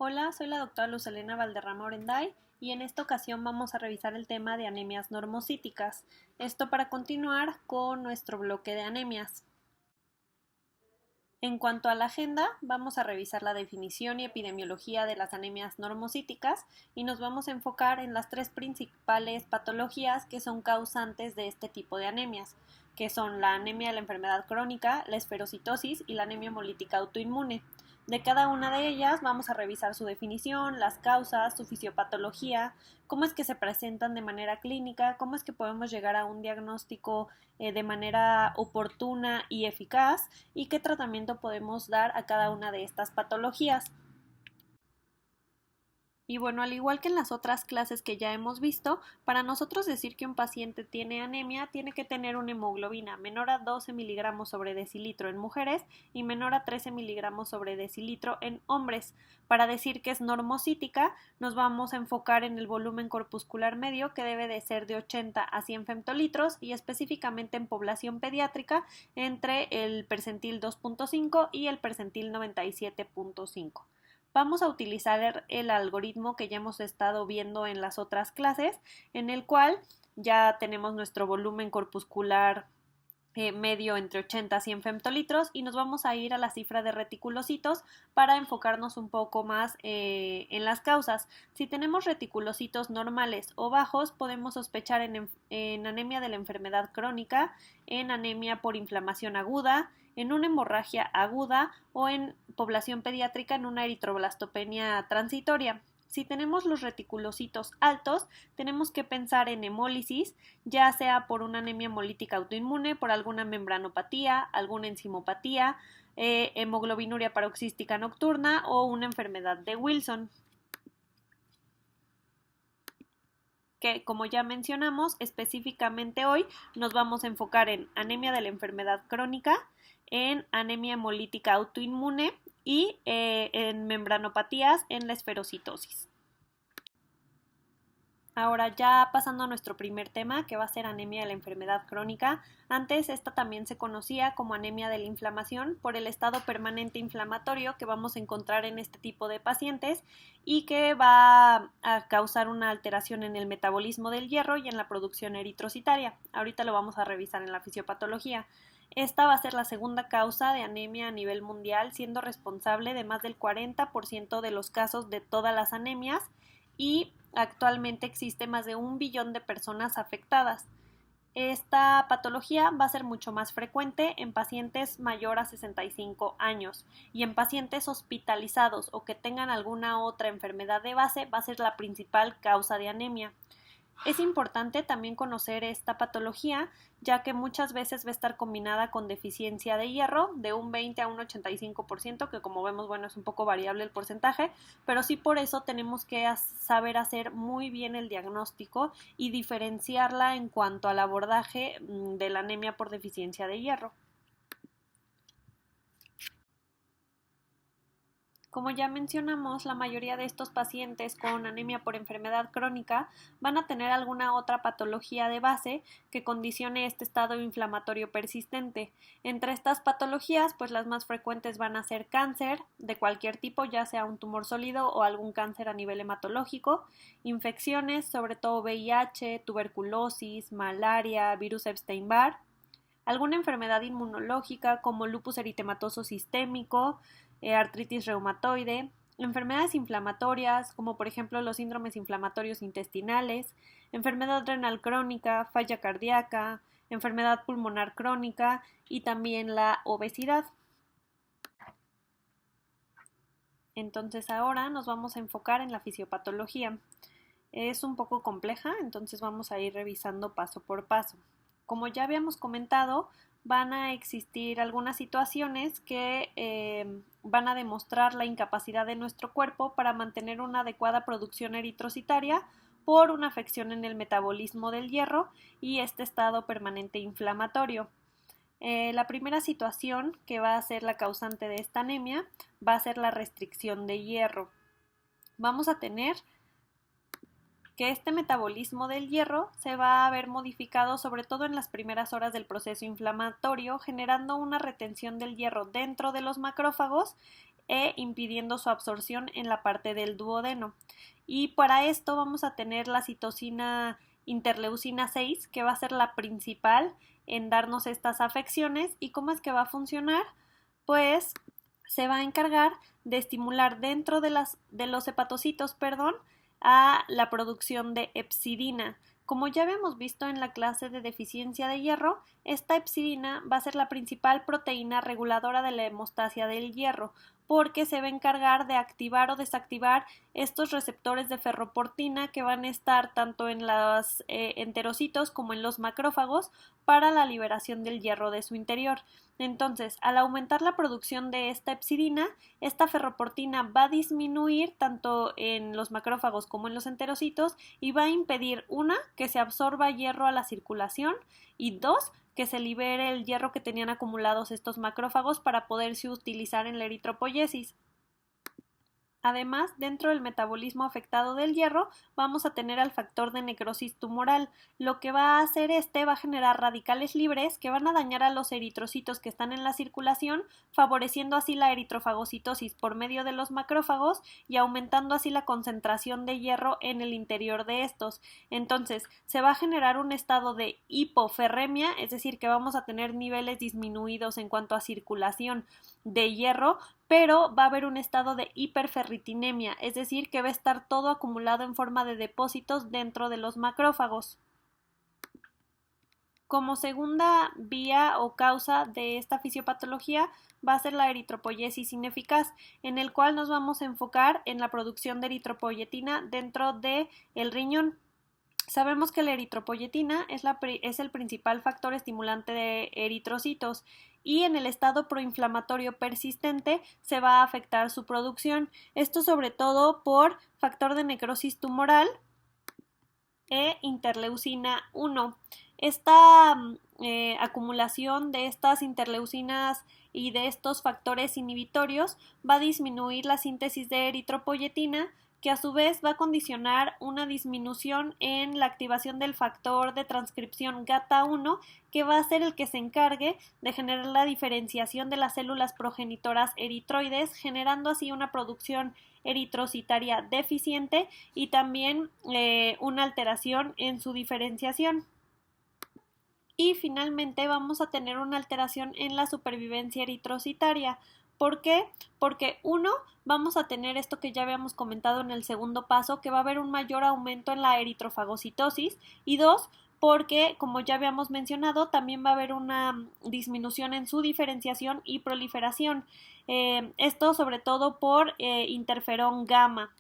Hola, soy la doctora Luz Helena Valderrama Orenday y en esta ocasión vamos a revisar el tema de anemias normocíticas. Esto para continuar con nuestro bloque de anemias. En cuanto a la agenda, vamos a revisar la definición y epidemiología de las anemias normocíticas y nos vamos a enfocar en las tres principales patologías que son causantes de este tipo de anemias, que son la anemia de la enfermedad crónica, la esferocitosis y la anemia hemolítica autoinmune. De cada una de ellas vamos a revisar su definición, las causas, su fisiopatología, cómo es que se presentan de manera clínica, cómo es que podemos llegar a un diagnóstico de manera oportuna y eficaz y qué tratamiento podemos dar a cada una de estas patologías. Y bueno, al igual que en las otras clases que ya hemos visto, para nosotros decir que un paciente tiene anemia, tiene que tener una hemoglobina menor a 12 miligramos sobre decilitro en mujeres y menor a 13 miligramos sobre decilitro en hombres. Para decir que es normocítica, nos vamos a enfocar en el volumen corpuscular medio, que debe de ser de 80 a 100 femtolitros, y específicamente en población pediátrica entre el percentil 2.5 y el percentil 97.5. Vamos a utilizar el algoritmo que ya hemos estado viendo en las otras clases, en el cual ya tenemos nuestro volumen corpuscular medio entre 80 a 100 femtolitros y nos vamos a ir a la cifra de reticulocitos para enfocarnos un poco más en las causas. Si tenemos reticulocitos normales o bajos, podemos sospechar en anemia de la enfermedad crónica, en anemia por inflamación aguda, en una hemorragia aguda o en población pediátrica en una eritroblastopenia transitoria. Si tenemos los reticulocitos altos, tenemos que pensar en hemólisis, ya sea por una anemia hemolítica autoinmune, por alguna membranopatía, alguna enzimopatía, hemoglobinuria paroxística nocturna o una enfermedad de Wilson, que, como ya mencionamos, específicamente hoy nos vamos a enfocar en anemia de la enfermedad crónica, en anemia hemolítica autoinmune y en membranopatías en la esferocitosis. Ahora ya pasando a nuestro primer tema, que va a ser anemia de la enfermedad crónica. Antes esta también se conocía como anemia de la inflamación por el estado permanente inflamatorio que vamos a encontrar en este tipo de pacientes y que va a causar una alteración en el metabolismo del hierro y en la producción eritrocitaria. Ahorita lo vamos a revisar en la fisiopatología. Esta va a ser la segunda causa de anemia a nivel mundial, siendo responsable de más del 40% de los casos de todas las anemias y actualmente existe más de 1 billón de personas afectadas. Esta patología va a ser mucho más frecuente en pacientes mayor a 65 años y en pacientes hospitalizados o que tengan alguna otra enfermedad de base va a ser la principal causa de anemia. Es importante también conocer esta patología, ya que muchas veces va a estar combinada con deficiencia de hierro de un 20 a un 85%, que como vemos, bueno, es un poco variable el porcentaje, pero sí por eso tenemos que saber hacer muy bien el diagnóstico y diferenciarla en cuanto al abordaje de la anemia por deficiencia de hierro. Como ya mencionamos, la mayoría de estos pacientes con anemia por enfermedad crónica van a tener alguna otra patología de base que condicione este estado inflamatorio persistente. Entre estas patologías, pues las más frecuentes van a ser cáncer de cualquier tipo, ya sea un tumor sólido o algún cáncer a nivel hematológico, infecciones, sobre todo VIH, tuberculosis, malaria, virus Epstein-Barr, alguna enfermedad inmunológica como lupus eritematoso sistémico, artritis reumatoide, enfermedades inflamatorias como por ejemplo los síndromes inflamatorios intestinales, enfermedad renal crónica, falla cardíaca, enfermedad pulmonar crónica y también la obesidad. Entonces ahora nos vamos a enfocar en la fisiopatología. Es un poco compleja, entonces vamos a ir revisando paso por paso. Como ya habíamos comentado, van a existir algunas situaciones que van a demostrar la incapacidad de nuestro cuerpo para mantener una adecuada producción eritrocitaria por una afección en el metabolismo del hierro y este estado permanente inflamatorio. La primera situación que va a ser la causante de esta anemia va a ser la restricción de hierro. Vamos a tener que este metabolismo del hierro se va a ver modificado sobre todo en las primeras horas del proceso inflamatorio, generando una retención del hierro dentro de los macrófagos e impidiendo su absorción en la parte del duodeno. Y para esto vamos a tener la citocina interleucina 6, que va a ser la principal en darnos estas afecciones. ¿Y cómo es que va a funcionar? Pues se va a encargar de estimular dentro de los hepatocitos, a la producción de hepcidina. Como ya habíamos visto en la clase de deficiencia de hierro, esta hepcidina va a ser la principal proteína reguladora de la hemostasia del hierro, porque se va a encargar de activar o desactivar estos receptores de ferroportina que van a estar tanto en los enterocitos como en los macrófagos para la liberación del hierro de su interior. Entonces, al aumentar la producción de esta hepcidina, esta ferroportina va a disminuir tanto en los macrófagos como en los enterocitos y va a impedir, una, que se absorba hierro a la circulación y dos, que se libere el hierro que tenían acumulados estos macrófagos para poderse utilizar en la eritropoyesis. Además, dentro del metabolismo afectado del hierro, vamos a tener al factor de necrosis tumoral. Lo que va a hacer va a generar radicales libres que van a dañar a los eritrocitos que están en la circulación, favoreciendo así la eritrofagocitosis por medio de los macrófagos y aumentando así la concentración de hierro en el interior de estos. Entonces, se va a generar un estado de hipoferremia, es decir, que vamos a tener niveles disminuidos en cuanto a circulación de hierro, pero va a haber un estado de hiperferritinemia, es decir, que va a estar todo acumulado en forma de depósitos dentro de los macrófagos. Como segunda vía o causa de esta fisiopatología va a ser la eritropoyesis ineficaz, en el cual nos vamos a enfocar en la producción de eritropoyetina dentro del riñón. Sabemos que la eritropoyetina es el principal factor estimulante de eritrocitos y en el estado proinflamatorio persistente se va a afectar su producción. Esto sobre todo por factor de necrosis tumoral e interleucina 1. Esta acumulación de estas interleucinas y de estos factores inhibitorios va a disminuir la síntesis de eritropoyetina, que a su vez va a condicionar una disminución en la activación del factor de transcripción GATA1, que va a ser el que se encargue de generar la diferenciación de las células progenitoras eritroides, generando así una producción eritrocitaria deficiente y también una alteración en su diferenciación. Y finalmente vamos a tener una alteración en la supervivencia eritrocitaria. ¿Por qué? Porque uno, vamos a tener esto que ya habíamos comentado en el segundo paso, que va a haber un mayor aumento en la eritrofagocitosis, y dos, porque, como ya habíamos mencionado, también va a haber una disminución en su diferenciación y proliferación. Esto sobre todo por interferón gamma.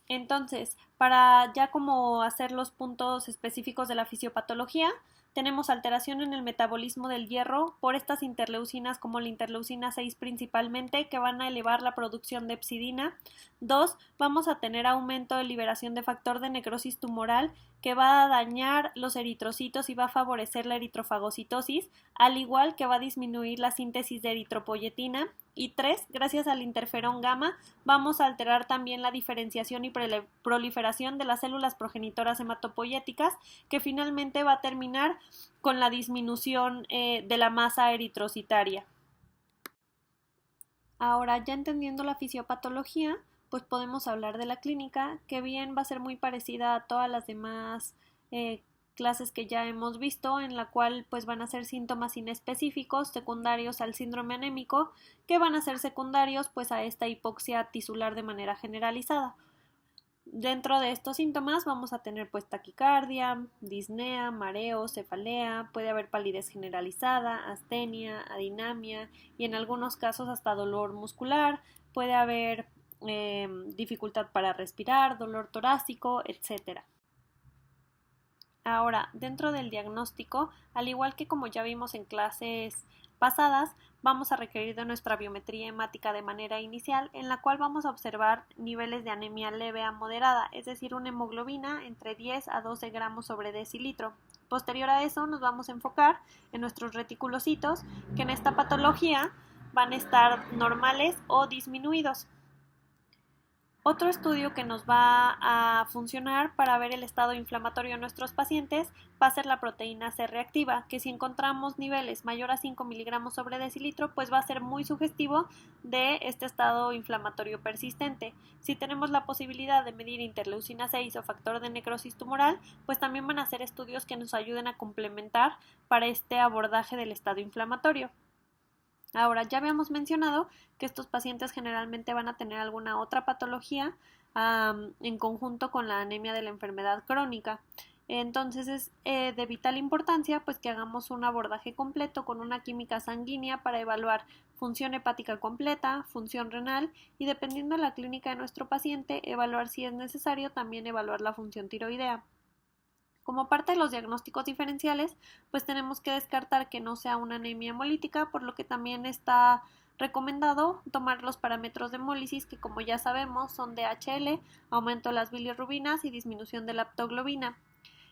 Entonces, para ya como hacer los puntos específicos de la fisiopatología, tenemos alteración en el metabolismo del hierro por estas interleucinas como la interleucina 6 principalmente, que van a elevar la producción de hepcidina. 2. Vamos a tener aumento de liberación de factor de necrosis tumoral, que va a dañar los eritrocitos y va a favorecer la eritrofagocitosis, al igual que va a disminuir la síntesis de eritropoyetina. Y 3, gracias al interferón gamma, vamos a alterar también la diferenciación y proliferación de las células progenitoras hematopoyéticas, que finalmente va a terminar con la disminución de la masa eritrocitaria. Ahora, ya entendiendo la fisiopatología, pues podemos hablar de la clínica, que bien va a ser muy parecida a todas las demás clases que ya hemos visto, en la cual pues van a ser síntomas inespecíficos secundarios al síndrome anémico, que van a ser secundarios pues a esta hipoxia tisular de manera generalizada. Dentro de estos síntomas vamos a tener pues taquicardia, disnea, mareo, cefalea, puede haber palidez generalizada, astenia, adinamia y en algunos casos hasta dolor muscular, puede haber dificultad para respirar, dolor torácico, etc. Ahora, dentro del diagnóstico, al igual que como ya vimos en clases pasadas, vamos a requerir de nuestra biometría hemática de manera inicial, en la cual vamos a observar niveles de anemia leve a moderada, es decir, una hemoglobina entre 10 a 12 gramos sobre decilitro. Posterior a eso nos vamos a enfocar en nuestros reticulocitos, que en esta patología van a estar normales o disminuidos. Otro estudio que nos va a funcionar para ver el estado inflamatorio en nuestros pacientes va a ser la proteína C reactiva, que si encontramos niveles mayor a 5 miligramos sobre decilitro, pues va a ser muy sugestivo de este estado inflamatorio persistente. Si tenemos la posibilidad de medir interleucina 6 o factor de necrosis tumoral, pues también van a ser estudios que nos ayuden a complementar para este abordaje del estado inflamatorio. Ahora, ya habíamos mencionado que estos pacientes generalmente van a tener alguna otra patología en conjunto con la anemia de la enfermedad crónica. Entonces es de vital importancia pues que hagamos un abordaje completo con una química sanguínea para evaluar función hepática completa, función renal y dependiendo de la clínica de nuestro paciente, evaluar si es necesario también evaluar la función tiroidea. Como parte de los diagnósticos diferenciales, pues tenemos que descartar que no sea una anemia hemolítica, por lo que también está recomendado tomar los parámetros de hemólisis que como ya sabemos son DHL, aumento de las bilirrubinas y disminución de la aptoglobina.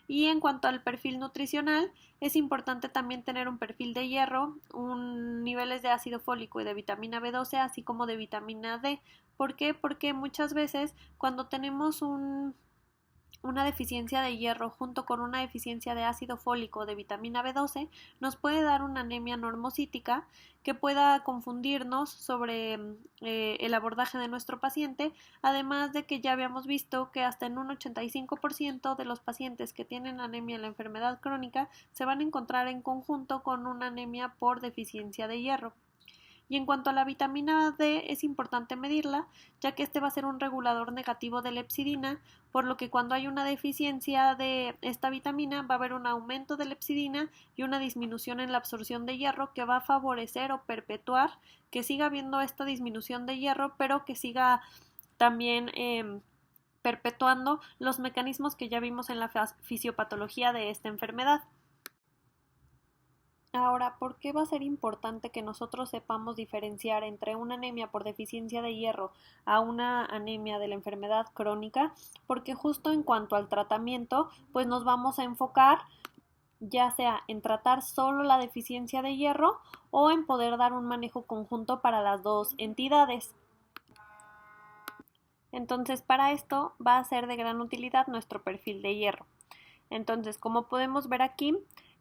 Y en cuanto al perfil nutricional, es importante también tener un perfil de hierro, niveles de ácido fólico y de vitamina B12, así como de vitamina D. ¿Por qué? Porque muchas veces cuando tenemos una deficiencia de hierro junto con una deficiencia de ácido fólico o de vitamina B12 nos puede dar una anemia normocítica que pueda confundirnos sobre el abordaje de nuestro paciente, además de que ya habíamos visto que hasta en un 85% de los pacientes que tienen anemia en la enfermedad crónica se van a encontrar en conjunto con una anemia por deficiencia de hierro. Y en cuanto a la vitamina D, es importante medirla, ya que este va a ser un regulador negativo de la hepsidina, por lo que cuando hay una deficiencia de esta vitamina va a haber un aumento de la hepsidina y una disminución en la absorción de hierro que va a favorecer o perpetuar que siga habiendo esta disminución de hierro, pero que siga también perpetuando los mecanismos que ya vimos en la fisiopatología de esta enfermedad. Ahora, ¿por qué va a ser importante que nosotros sepamos diferenciar entre una anemia por deficiencia de hierro a una anemia de la enfermedad crónica? Porque justo en cuanto al tratamiento, pues nos vamos a enfocar ya sea en tratar solo la deficiencia de hierro o en poder dar un manejo conjunto para las dos entidades. Entonces, para esto va a ser de gran utilidad nuestro perfil de hierro. Entonces, como podemos ver aquí,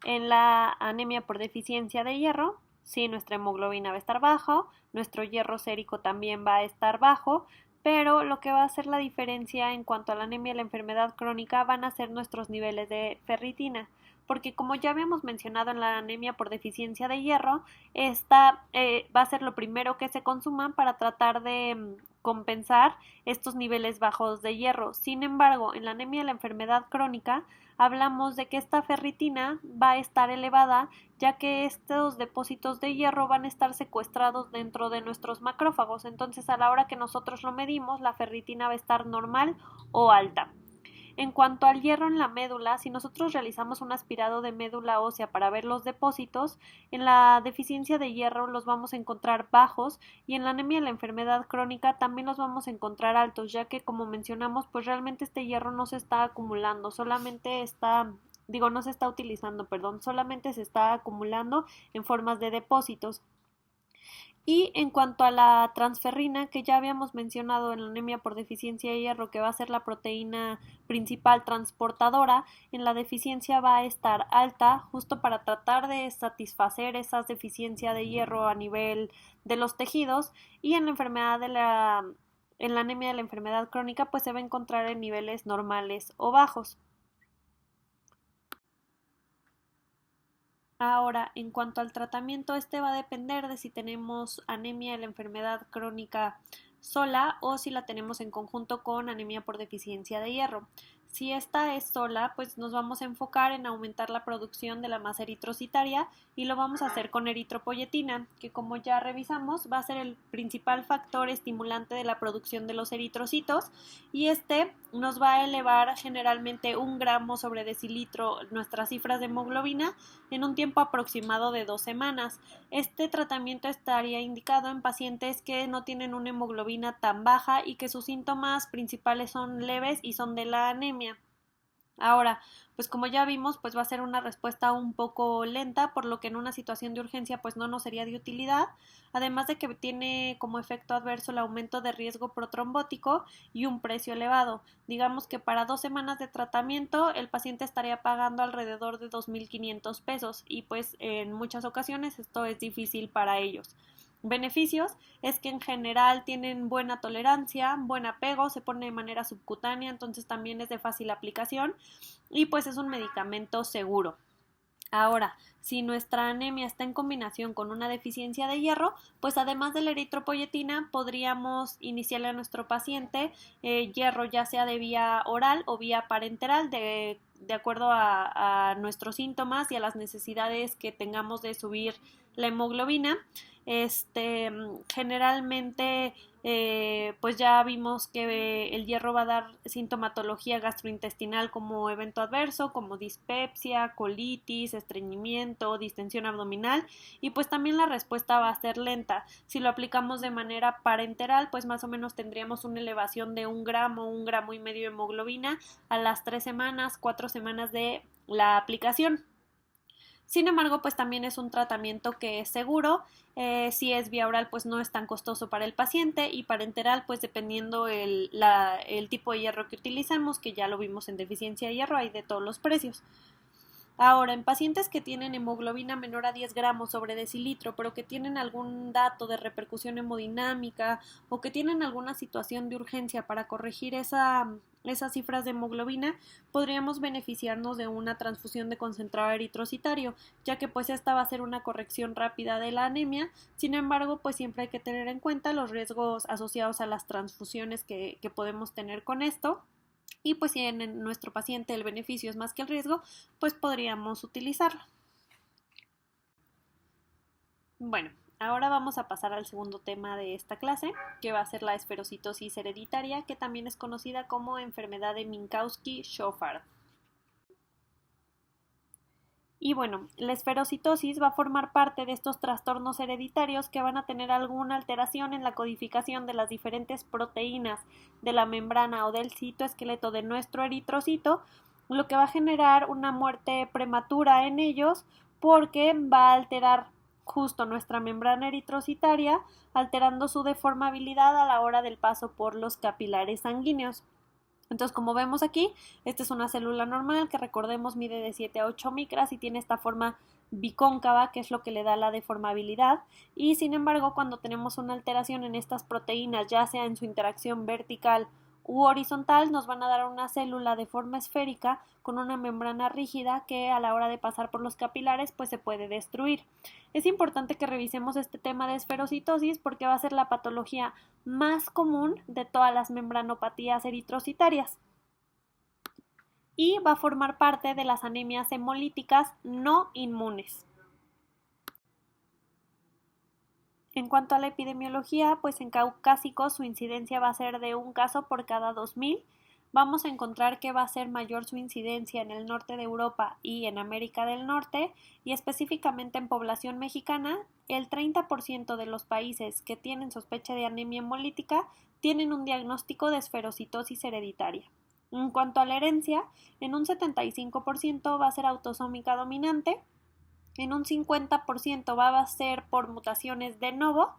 en la anemia por deficiencia de hierro, sí, nuestra hemoglobina va a estar baja, nuestro hierro sérico también va a estar bajo, pero lo que va a hacer la diferencia en cuanto a la anemia y la enfermedad crónica van a ser nuestros niveles de ferritina, porque como ya habíamos mencionado en la anemia por deficiencia de hierro, esta va a ser lo primero que se consuma para tratar de compensar estos niveles bajos de hierro. Sin embargo, en la anemia de la enfermedad crónica, hablamos de que esta ferritina va a estar elevada ya que estos depósitos de hierro van a estar secuestrados dentro de nuestros macrófagos. Entonces, a la hora que nosotros lo medimos, la ferritina va a estar normal o alta. En cuanto al hierro en la médula, si nosotros realizamos un aspirado de médula ósea para ver los depósitos, en la deficiencia de hierro los vamos a encontrar bajos y en la anemia de la enfermedad crónica también los vamos a encontrar altos, ya que como mencionamos, pues realmente este hierro no se está acumulando, no se está utilizando, solamente se está acumulando en formas de depósitos. Y en cuanto a la transferrina, que ya habíamos mencionado en la anemia por deficiencia de hierro, que va a ser la proteína principal transportadora, en la deficiencia va a estar alta, justo para tratar de satisfacer esa deficiencia de hierro a nivel de los tejidos, y en la anemia de la enfermedad crónica, pues se va a encontrar en niveles normales o bajos. Ahora, en cuanto al tratamiento, este va a depender de si tenemos anemia de la enfermedad crónica sola o si la tenemos en conjunto con anemia por deficiencia de hierro. Si esta es sola, pues nos vamos a enfocar en aumentar la producción de la masa eritrocitaria y lo vamos a hacer con eritropoyetina, que como ya revisamos va a ser el principal factor estimulante de la producción de los eritrocitos y este nos va a elevar generalmente 1 gramo sobre decilitro nuestras cifras de hemoglobina en un tiempo aproximado de 2 semanas. Este tratamiento estaría indicado en pacientes que no tienen una hemoglobina tan baja y que sus síntomas principales son leves y son de la anemia. Ahora, pues como ya vimos, pues va a ser una respuesta un poco lenta, por lo que en una situación de urgencia pues no nos sería de utilidad, además de que tiene como efecto adverso el aumento de riesgo protrombótico y un precio elevado. Digamos que para 2 semanas de tratamiento el paciente estaría pagando alrededor de 2.500 pesos y pues en muchas ocasiones esto es difícil para ellos. Beneficios es que en general tienen buena tolerancia, buen apego, se pone de manera subcutánea, entonces también es de fácil aplicación y pues es un medicamento seguro. Ahora, si nuestra anemia está en combinación con una deficiencia de hierro, pues además de la eritropoyetina podríamos iniciarle a nuestro paciente hierro ya sea de vía oral o vía parenteral de acuerdo a nuestros síntomas y a las necesidades que tengamos de subir la hemoglobina. Generalmente pues ya vimos que el hierro va a dar sintomatología gastrointestinal como evento adverso, como dispepsia, colitis, estreñimiento, distensión abdominal y pues también la respuesta va a ser lenta. Si lo aplicamos de manera parenteral, pues más o menos tendríamos una elevación de 1 gramo y medio de hemoglobina a las 3 semanas, 4 semanas de la aplicación. Sin embargo, pues también es un tratamiento que es seguro. Si es vía oral, pues no es tan costoso para el paciente y parenteral, pues dependiendo el tipo de hierro que utilicemos, que ya lo vimos en deficiencia de hierro, hay de todos los precios. Ahora, en pacientes que tienen hemoglobina menor a 10 gramos sobre decilitro, pero que tienen algún dato de repercusión hemodinámica o que tienen alguna situación de urgencia para corregir esas cifras de hemoglobina, podríamos beneficiarnos de una transfusión de concentrado eritrocitario, ya que pues esta va a ser una corrección rápida de la anemia. Sin embargo, pues siempre hay que tener en cuenta los riesgos asociados a las transfusiones que podemos tener con esto. Y pues si en nuestro paciente el beneficio es más que el riesgo, pues podríamos utilizarlo. Bueno, ahora vamos a pasar al segundo tema de esta clase, que va a ser la esferocitosis hereditaria, que también es conocida como enfermedad de Minkowski-Schoffer. Y bueno, la esferocitosis va a formar parte de estos trastornos hereditarios que van a tener alguna alteración en la codificación de las diferentes proteínas de la membrana o del citoesqueleto de nuestro eritrocito, lo que va a generar una muerte prematura en ellos porque va a alterar justo nuestra membrana eritrocitaria, alterando su deformabilidad a la hora del paso por los capilares sanguíneos. Entonces, como vemos aquí, esta es una célula normal que recordemos mide de 7 a 8 micras y tiene esta forma bicóncava, que es lo que le da la deformabilidad. Y sin embargo, cuando tenemos una alteración en estas proteínas, ya sea en su interacción vertical u horizontal, nos van a dar una célula de forma esférica con una membrana rígida que a la hora de pasar por los capilares pues se puede destruir. Es importante que revisemos este tema de esferocitosis porque va a ser la patología más común de todas las membranopatías eritrocitarias y va a formar parte de las anemias hemolíticas no inmunes. En cuanto a la epidemiología, pues en caucásicos su incidencia va a ser de un caso por cada 2.000. Vamos a encontrar que va a ser mayor su incidencia en el norte de Europa y en América del Norte, y específicamente en población mexicana, el 30% de los países que tienen sospecha de anemia hemolítica tienen un diagnóstico de esferocitosis hereditaria. En cuanto a la herencia, en un 75% va a ser autosómica dominante, en un 50% va a ser por mutaciones de novo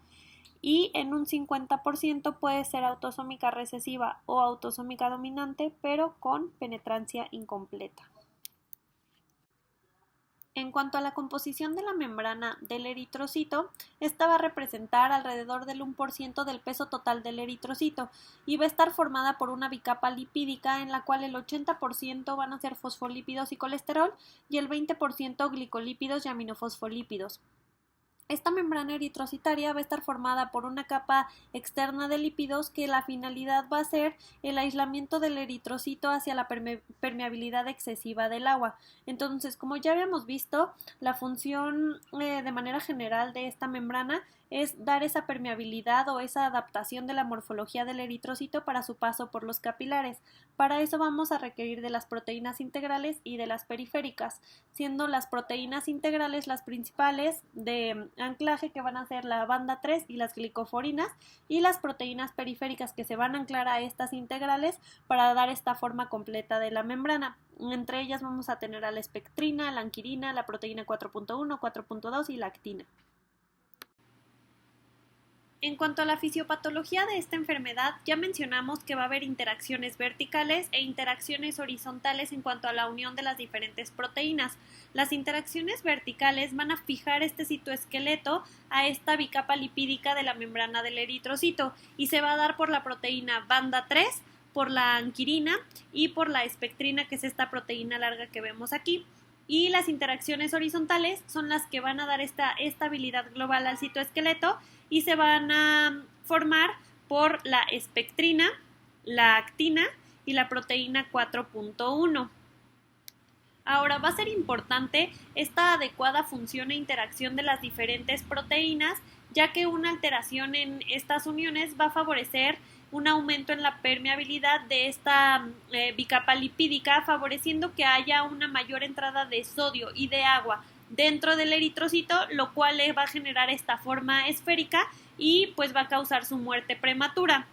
y en un 50% puede ser autosómica recesiva o autosómica dominante, pero con penetrancia incompleta. En cuanto a la composición de la membrana del eritrocito, esta va a representar alrededor del 1% del peso total del eritrocito y va a estar formada por una bicapa lipídica en la cual el 80% van a ser fosfolípidos y colesterol y el 20% glicolípidos y aminofosfolípidos. Esta membrana eritrocitaria va a estar formada por una capa externa de lípidos que la finalidad va a ser el aislamiento del eritrocito hacia la permeabilidad excesiva del agua. Entonces, como ya habíamos visto, la función de manera general de esta membrana es dar esa permeabilidad o esa adaptación de la morfología del eritrocito para su paso por los capilares. Para eso vamos a requerir de las proteínas integrales y de las periféricas, siendo las proteínas integrales las principales de anclaje, que van a ser la banda 3 y las glicoforinas, y las proteínas periféricas que se van a anclar a estas integrales para dar esta forma completa de la membrana. Entre ellas vamos a tener a la espectrina, la anquirina, la proteína 4.1, 4.2 y la actina. En cuanto a la fisiopatología de esta enfermedad, ya mencionamos que va a haber interacciones verticales e interacciones horizontales en cuanto a la unión de las diferentes proteínas. Las interacciones verticales van a fijar este citoesqueleto a esta bicapa lipídica de la membrana del eritrocito y se va a dar por la proteína banda 3, por la anquirina y por la espectrina, que es esta proteína larga que vemos aquí. Y las interacciones horizontales son las que van a dar esta estabilidad global al citoesqueleto y se van a formar por la espectrina, la actina y la proteína 4.1. Ahora va a ser importante esta adecuada función e interacción de las diferentes proteínas, ya que una alteración en estas uniones va a favorecer un aumento en la permeabilidad de esta bicapa lipídica, favoreciendo que haya una mayor entrada de sodio y de agua dentro del eritrocito, lo cual le va a generar esta forma esférica y pues va a causar su muerte prematura.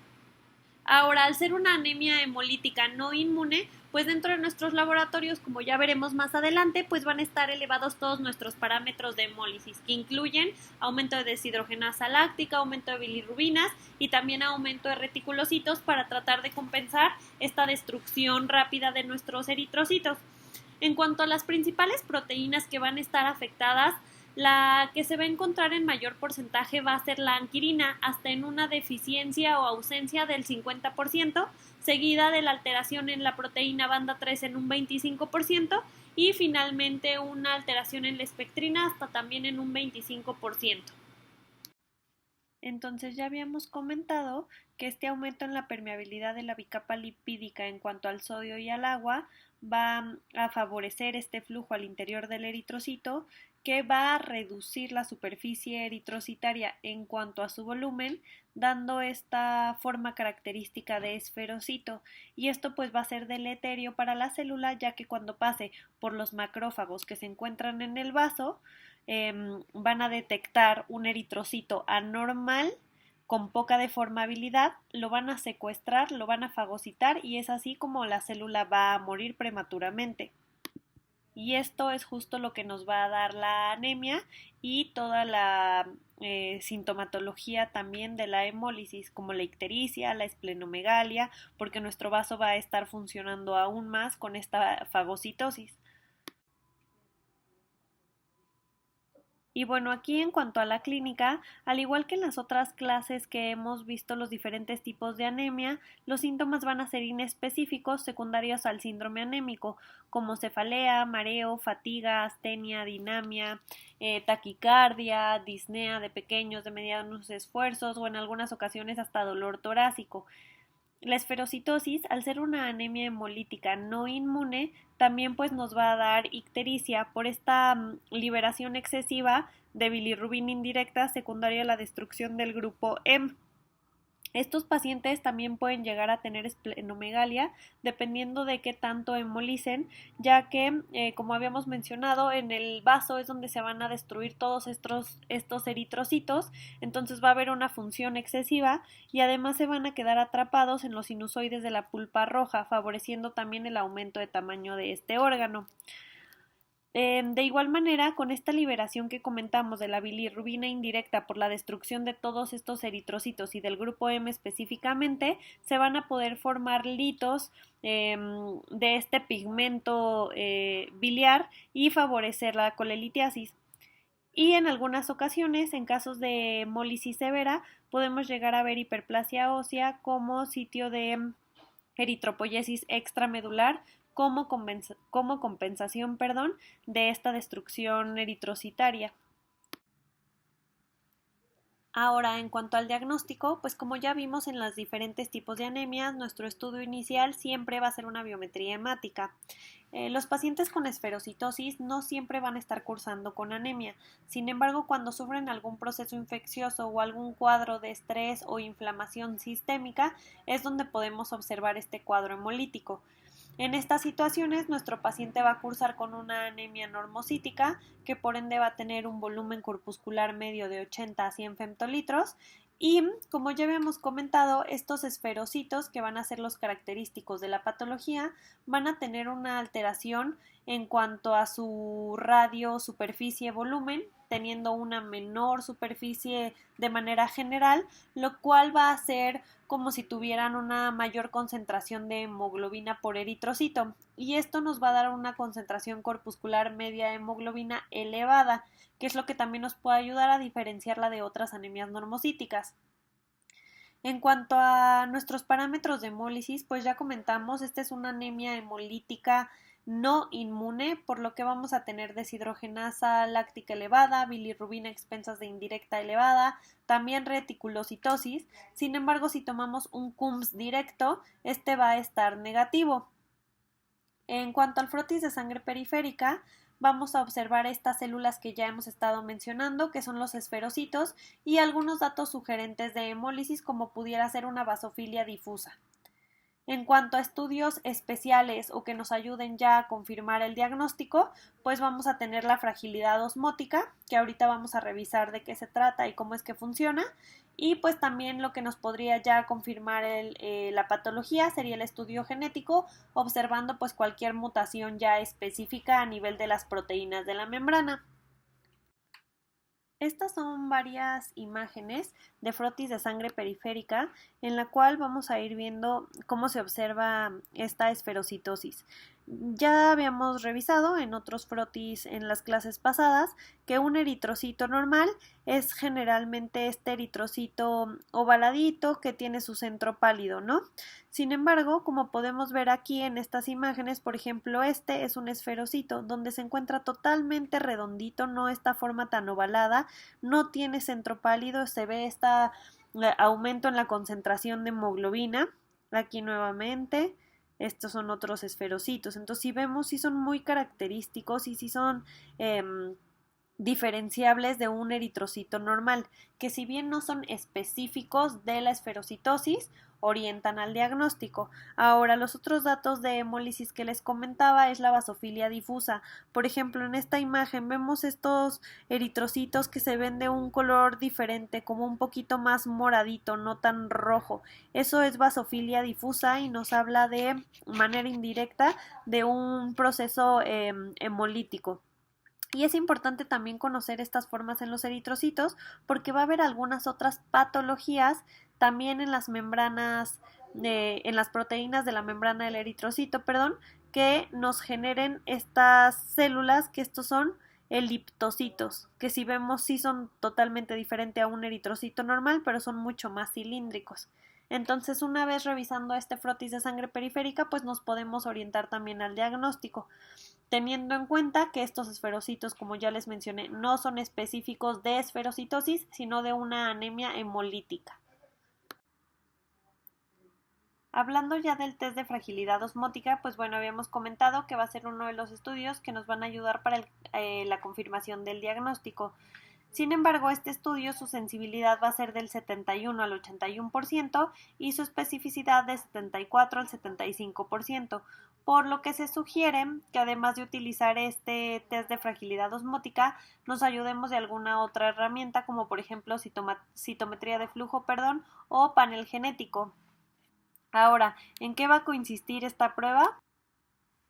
Ahora, al ser una anemia hemolítica no inmune, pues dentro de nuestros laboratorios, como ya veremos más adelante, pues van a estar elevados todos nuestros parámetros de hemólisis, que incluyen aumento de deshidrogenasa láctica, aumento de bilirrubinas y también aumento de reticulocitos para tratar de compensar esta destrucción rápida de nuestros eritrocitos. En cuanto a las principales proteínas que van a estar afectadas, la que se va a encontrar en mayor porcentaje va a ser la anquirina, hasta en una deficiencia o ausencia del 50%, seguida de la alteración en la proteína banda 3 en un 25% y finalmente una alteración en la espectrina hasta también en un 25%. Entonces ya habíamos comentado que este aumento en la permeabilidad de la bicapa lipídica en cuanto al sodio y al agua va a favorecer este flujo al interior del eritrocito, que va a reducir la superficie eritrocitaria en cuanto a su volumen, dando esta forma característica de esferocito, y esto pues va a ser deleterio para la célula, ya que cuando pase por los macrófagos que se encuentran en el vaso, van a detectar un eritrocito anormal con poca deformabilidad, lo van a secuestrar, lo van a fagocitar y es así como la célula va a morir prematuramente. Y esto es justo lo que nos va a dar la anemia y toda la sintomatología también de la hemólisis, como la ictericia, la esplenomegalia, porque nuestro vaso va a estar funcionando aún más con esta fagocitosis. Y bueno, aquí en cuanto a la clínica, al igual que en las otras clases que hemos visto los diferentes tipos de anemia, los síntomas van a ser inespecíficos secundarios al síndrome anémico, como cefalea, mareo, fatiga, astenia, dinamia, taquicardia, disnea de pequeños, de medianos esfuerzos o en algunas ocasiones hasta dolor torácico. La esferocitosis, al ser una anemia hemolítica no inmune, también pues nos va a dar ictericia por esta liberación excesiva de bilirrubina indirecta secundaria a la destrucción del grupo M. Estos pacientes también pueden llegar a tener esplenomegalia dependiendo de qué tanto hemolicen, ya que, como habíamos mencionado, en el vaso es donde se van a destruir todos estos eritrocitos, entonces va a haber una función excesiva y además se van a quedar atrapados en los sinusoides de la pulpa roja, favoreciendo también el aumento de tamaño de este órgano. De igual manera, con esta liberación que comentamos de la bilirrubina indirecta por la destrucción de todos estos eritrocitos y del grupo M específicamente, se van a poder formar litos de este pigmento biliar y favorecer la colelitiasis. Y en algunas ocasiones, en casos de hemólisis severa, podemos llegar a ver hiperplasia ósea como sitio de eritropoyesis extramedular como compensación de esta destrucción eritrocitaria. Ahora, en cuanto al diagnóstico, pues como ya vimos en los diferentes tipos de anemias, nuestro estudio inicial siempre va a ser una biometría hemática. Los pacientes con esferocitosis no siempre van a estar cursando con anemia. Sin embargo, cuando sufren algún proceso infeccioso o algún cuadro de estrés o inflamación sistémica, es donde podemos observar este cuadro hemolítico. En estas situaciones, nuestro paciente va a cursar con una anemia normocítica, que por ende va a tener un volumen corpuscular medio de 80 a 100 femtolitros. Y como ya habíamos comentado, estos esferocitos, que van a ser los característicos de la patología, van a tener una alteración en cuanto a su radio, superficie, volumen, teniendo una menor superficie de manera general, lo cual va a ser como si tuvieran una mayor concentración de hemoglobina por eritrocito, y esto nos va a dar una concentración corpuscular media de hemoglobina elevada, que es lo que también nos puede ayudar a diferenciarla de otras anemias normocíticas. En cuanto a nuestros parámetros de hemólisis, pues ya comentamos, esta es una anemia hemolítica no inmune, por lo que vamos a tener deshidrogenasa láctica elevada, bilirrubina a expensas de indirecta elevada, también reticulocitosis. Sin embargo, si tomamos un CUMS directo, este va a estar negativo. En cuanto al frotis de sangre periférica, vamos a observar estas células que ya hemos estado mencionando, que son los esferocitos, y algunos datos sugerentes de hemólisis, como pudiera ser una basofilia difusa. En cuanto a estudios especiales o que nos ayuden ya a confirmar el diagnóstico, pues vamos a tener la fragilidad osmótica, que ahorita vamos a revisar de qué se trata y cómo es que funciona, y pues también lo que nos podría ya confirmar la patología sería el estudio genético, observando pues cualquier mutación ya específica a nivel de las proteínas de la membrana. Estas son varias imágenes de frotis de sangre periférica, en la cual vamos a ir viendo cómo se observa esta esferocitosis. Ya habíamos revisado en otros frotis en las clases pasadas que un eritrocito normal es generalmente este eritrocito ovaladito que tiene su centro pálido, ¿no? Sin embargo, como podemos ver aquí en estas imágenes, por ejemplo, este es un esferocito donde se encuentra totalmente redondito, no esta forma tan ovalada, no tiene centro pálido, se ve este aumento en la concentración de hemoglobina. Aquí nuevamente, estos son otros esferocitos. Entonces, si vemos, sí son muy característicos y sí son diferenciables de un eritrocito normal, que si bien no son específicos de la esferocitosis, orientan al diagnóstico. Ahora, los otros datos de hemólisis que les comentaba es la basofilia difusa. Por ejemplo, en esta imagen vemos estos eritrocitos que se ven de un color diferente, como un poquito más moradito, no tan rojo. Eso es basofilia difusa y nos habla de manera indirecta de un proceso hemolítico. Y es importante también conocer estas formas en los eritrocitos porque va a haber algunas otras patologías también en las membranas, en las proteínas de la membrana del eritrocito, que nos generen estas células, que estos son eliptocitos, que si vemos sí son totalmente diferentes a un eritrocito normal, pero son mucho más cilíndricos. Entonces, una vez revisando este frotis de sangre periférica, pues nos podemos orientar también al diagnóstico, teniendo en cuenta que estos esferocitos, como ya les mencioné, no son específicos de esferocitosis, sino de una anemia hemolítica. Hablando ya del test de fragilidad osmótica, pues bueno, habíamos comentado que va a ser uno de los estudios que nos van a ayudar para la confirmación del diagnóstico. Sin embargo, este estudio, su sensibilidad va a ser del 71 al 81% y su especificidad de 74 al 75%, por lo que se sugiere que además de utilizar este test de fragilidad osmótica, nos ayudemos de alguna otra herramienta, como por ejemplo citometría de flujo, o panel genético. Ahora, ¿en qué va a consistir esta prueba?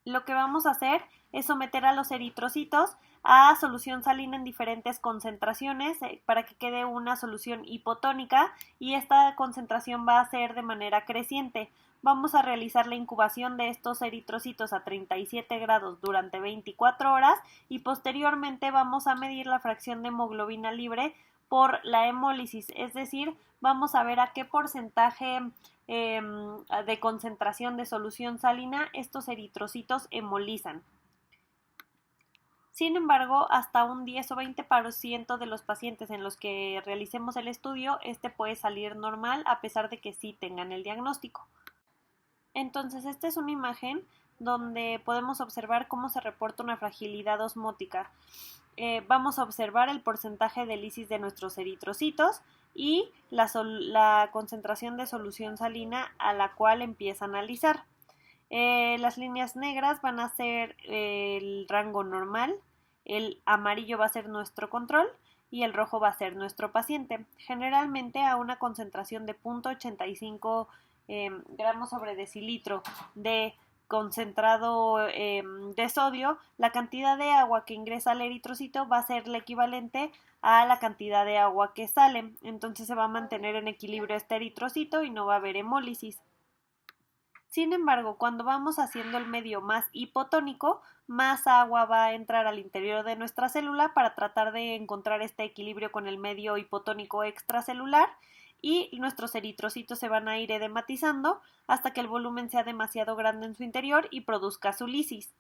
Lo que vamos a hacer es someter a los eritrocitos a solución salina en diferentes concentraciones para que quede una solución hipotónica, y esta concentración va a ser de manera creciente. Vamos a realizar la incubación de estos eritrocitos a 37 grados durante 24 horas y posteriormente vamos a medir la fracción de hemoglobina libre por la hemólisis, es decir, vamos a ver a qué porcentaje de concentración de solución salina estos eritrocitos hemolizan. Sin embargo, hasta un 10 o 20% de los pacientes en los que realicemos el estudio, este puede salir normal a pesar de que sí tengan el diagnóstico. Entonces, esta es una imagen donde podemos observar cómo se reporta una fragilidad osmótica. Vamos a observar el porcentaje de lisis de nuestros eritrocitos y la concentración de solución salina a la cual empieza a analizar. Las líneas negras van a ser el rango normal, el amarillo va a ser nuestro control y el rojo va a ser nuestro paciente. Generalmente a una concentración de 0.85 gramos sobre decilitro de concentrado de sodio, la cantidad de agua que ingresa al eritrocito va a ser la equivalente a la cantidad de agua que sale. Entonces se va a mantener en equilibrio este eritrocito y no va a haber hemólisis. Sin embargo, cuando vamos haciendo el medio más hipotónico, más agua va a entrar al interior de nuestra célula para tratar de encontrar este equilibrio con el medio hipotónico extracelular y nuestros eritrocitos se van a ir edematizando hasta que el volumen sea demasiado grande en su interior y produzca su lisis.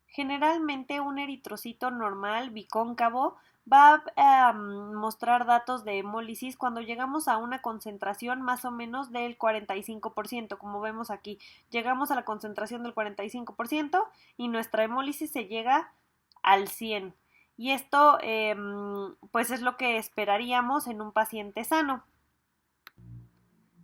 Generalmente un eritrocito normal, bicóncavo, va a mostrar datos de hemólisis cuando llegamos a una concentración más o menos del 45%, como vemos aquí. Llegamos a la concentración del 45% y nuestra hemólisis se llega al 100%. Y esto pues es lo que esperaríamos en un paciente sano.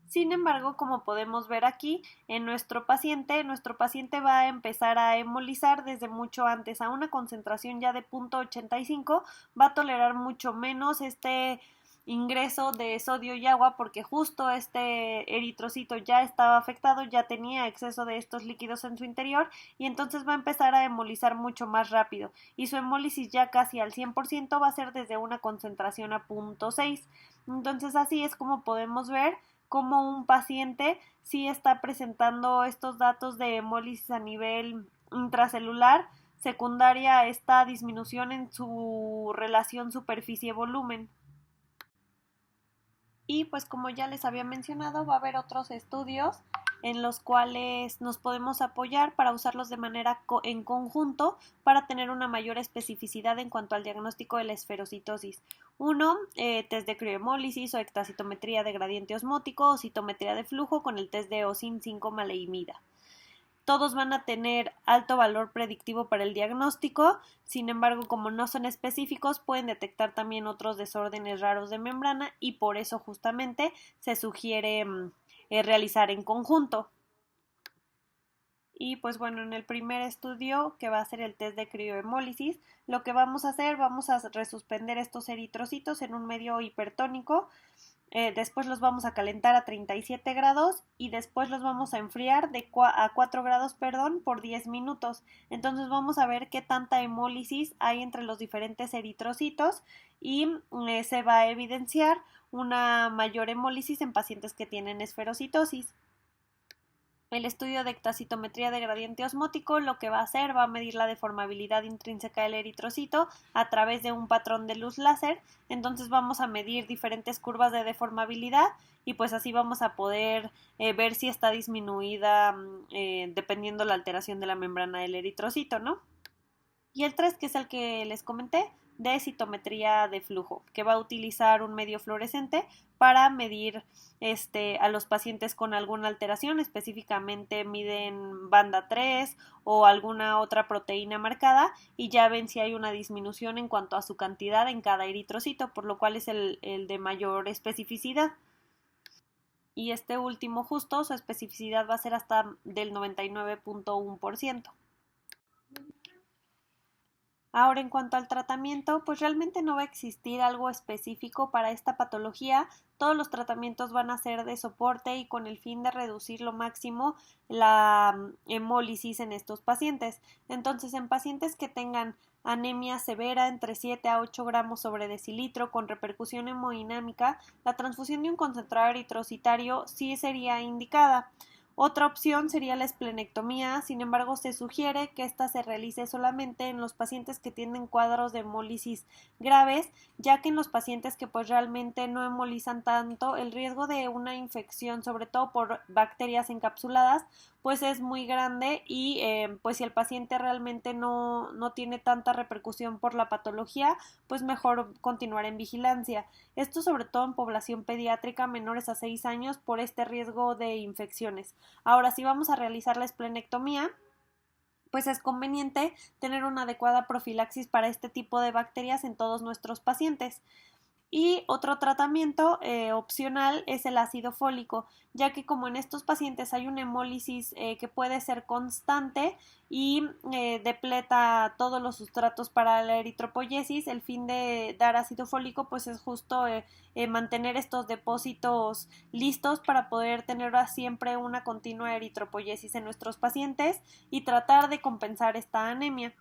Sin embargo, como podemos ver aquí, en nuestro paciente va a empezar a hemolizar desde mucho antes, a una concentración ya de 0.85, va a tolerar mucho menos este ingreso de sodio y agua porque justo este eritrocito ya estaba afectado, ya tenía exceso de estos líquidos en su interior y entonces va a empezar a hemolizar mucho más rápido y su hemólisis ya casi al 100% va a ser desde una concentración a 0.6. Entonces así es como podemos ver cómo un paciente sí está presentando estos datos de hemólisis a nivel intracelular secundaria a esta disminución en su relación superficie-volumen. Y pues como ya les había mencionado, va a haber otros estudios en los cuales nos podemos apoyar para usarlos de manera en conjunto para tener una mayor especificidad en cuanto al diagnóstico de la esferocitosis. Uno, test de criohemólisis o ectacitometría de gradiente osmótico o citometría de flujo con el test de Osin 5-maleimida. Todos van a tener alto valor predictivo para el diagnóstico, sin embargo, como no son específicos, pueden detectar también otros desórdenes raros de membrana y por eso justamente se sugiere realizar en conjunto. Y pues bueno, en el primer estudio, que va a ser el test de criohemólisis, lo que vamos a hacer, vamos a resuspender estos eritrocitos en un medio hipertónico. Después los vamos a calentar a 37 grados y después los vamos a enfriar a 4 grados por 10 minutos. Entonces vamos a ver qué tanta hemólisis hay entre los diferentes eritrocitos y se va a evidenciar una mayor hemólisis en pacientes que tienen esferocitosis. El estudio de ectacitometría de gradiente osmótico lo que va a hacer va a medir la deformabilidad intrínseca del eritrocito a través de un patrón de luz láser. Entonces vamos a medir diferentes curvas de deformabilidad y pues así vamos a poder ver si está disminuida dependiendo la alteración de la membrana del eritrocito, ¿no? Y el 3, que es el que les comenté, de citometría de flujo, que va a utilizar un medio fluorescente para medir a los pacientes con alguna alteración, específicamente miden banda 3 o alguna otra proteína marcada y ya ven si hay una disminución en cuanto a su cantidad en cada eritrocito, por lo cual es el de mayor especificidad. Y este último justo, su especificidad va a ser hasta del 99.1%. Ahora, en cuanto al tratamiento, pues realmente no va a existir algo específico para esta patología. Todos los tratamientos van a ser de soporte y con el fin de reducir lo máximo la hemólisis en estos pacientes. Entonces, en pacientes que tengan anemia severa entre 7 a 8 gramos sobre decilitro con repercusión hemodinámica, la transfusión de un concentrado eritrocitario sí sería indicada. Otra opción sería la esplenectomía, sin embargo se sugiere que esta se realice solamente en los pacientes que tienen cuadros de hemólisis graves, ya que en los pacientes que pues realmente no hemolizan tanto, el riesgo de una infección, sobre todo por bacterias encapsuladas, pues es muy grande y pues si el paciente realmente no tiene tanta repercusión por la patología, pues mejor continuar en vigilancia. Esto sobre todo en población pediátrica menores a 6 años por este riesgo de infecciones. Ahora, si vamos a realizar la esplenectomía, pues es conveniente tener una adecuada profilaxis para este tipo de bacterias en todos nuestros pacientes. Y otro tratamiento opcional es el ácido fólico, ya que como en estos pacientes hay una hemólisis que puede ser constante y depleta todos los sustratos para la eritropoyesis, el fin de dar ácido fólico pues es justo mantener estos depósitos listos para poder tener siempre una continua eritropoyesis en nuestros pacientes y tratar de compensar esta anemia.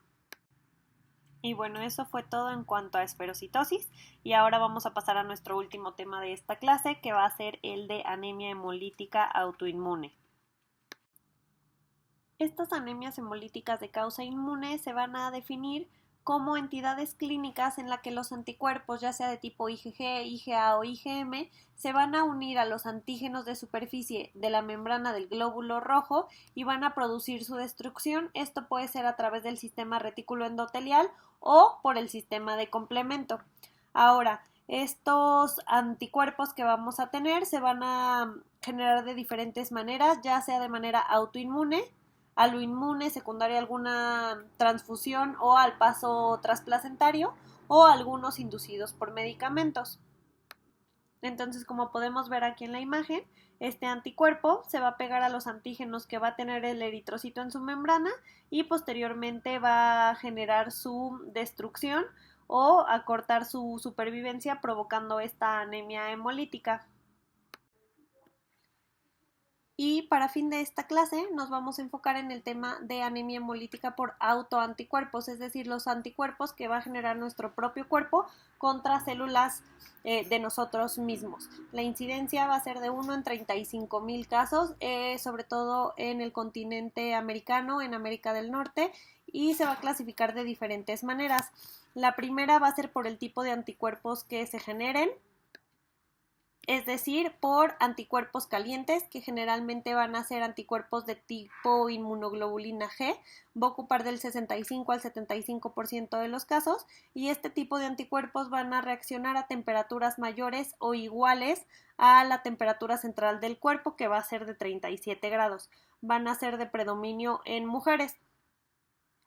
Y bueno, eso fue todo en cuanto a esferocitosis y ahora vamos a pasar a nuestro último tema de esta clase, que va a ser el de anemia hemolítica autoinmune. Estas anemias hemolíticas de causa inmune se van a definir como entidades clínicas en las que los anticuerpos, ya sea de tipo IgG, IgA o IgM, se van a unir a los antígenos de superficie de la membrana del glóbulo rojo y van a producir su destrucción. Esto puede ser a través del sistema retículo endotelial o por el sistema de complemento. Ahora, estos anticuerpos que vamos a tener se van a generar de diferentes maneras, ya sea de manera autoinmune, aloinmune, secundaria a alguna transfusión o al paso trasplacentario, o algunos inducidos por medicamentos. Entonces, como podemos ver aquí en la imagen, este anticuerpo se va a pegar a los antígenos que va a tener el eritrocito en su membrana y posteriormente va a generar su destrucción o acortar su supervivencia, provocando esta anemia hemolítica. Y para fin de esta clase nos vamos a enfocar en el tema de anemia hemolítica por autoanticuerpos, es decir, los anticuerpos que va a generar nuestro propio cuerpo contra células de nosotros mismos. La incidencia va a ser de 1 en 35,000 casos, sobre todo en el continente americano, en América del Norte, y se va a clasificar de diferentes maneras. La primera va a ser por el tipo de anticuerpos que se generen, es decir, por anticuerpos calientes, que generalmente van a ser anticuerpos de tipo inmunoglobulina G, va a ocupar del 65 al 75% de los casos, y este tipo de anticuerpos van a reaccionar a temperaturas mayores o iguales a la temperatura central del cuerpo, que va a ser de 37 grados. Van a ser de predominio en mujeres.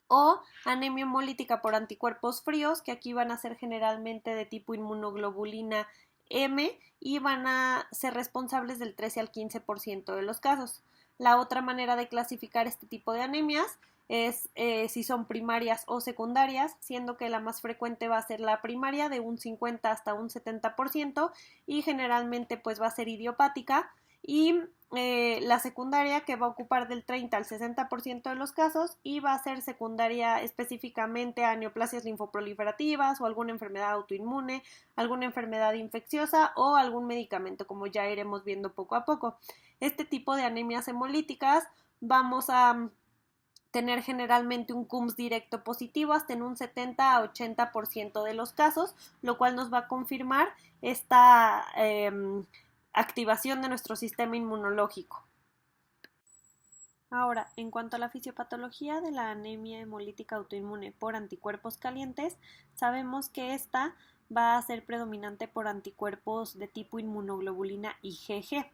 O anemia hemolítica por anticuerpos fríos, que aquí van a ser generalmente de tipo inmunoglobulina M y van a ser responsables del 13 al 15% de los casos. La otra manera de clasificar este tipo de anemias es si son primarias o secundarias, siendo que la más frecuente va a ser la primaria de un 50 hasta un 70% y generalmente pues va a ser idiopática, y la secundaria, que va a ocupar del 30 al 60% de los casos y va a ser secundaria específicamente a neoplasias linfoproliferativas o alguna enfermedad autoinmune, alguna enfermedad infecciosa o algún medicamento, como ya iremos viendo poco a poco. Este tipo de anemias hemolíticas vamos a tener generalmente un CUMS directo positivo hasta en un 70 a 80% de los casos, lo cual nos va a confirmar esta activación de nuestro sistema inmunológico. Ahora, en cuanto a la fisiopatología de la anemia hemolítica autoinmune por anticuerpos calientes, sabemos que esta va a ser predominante por anticuerpos de tipo inmunoglobulina IgG.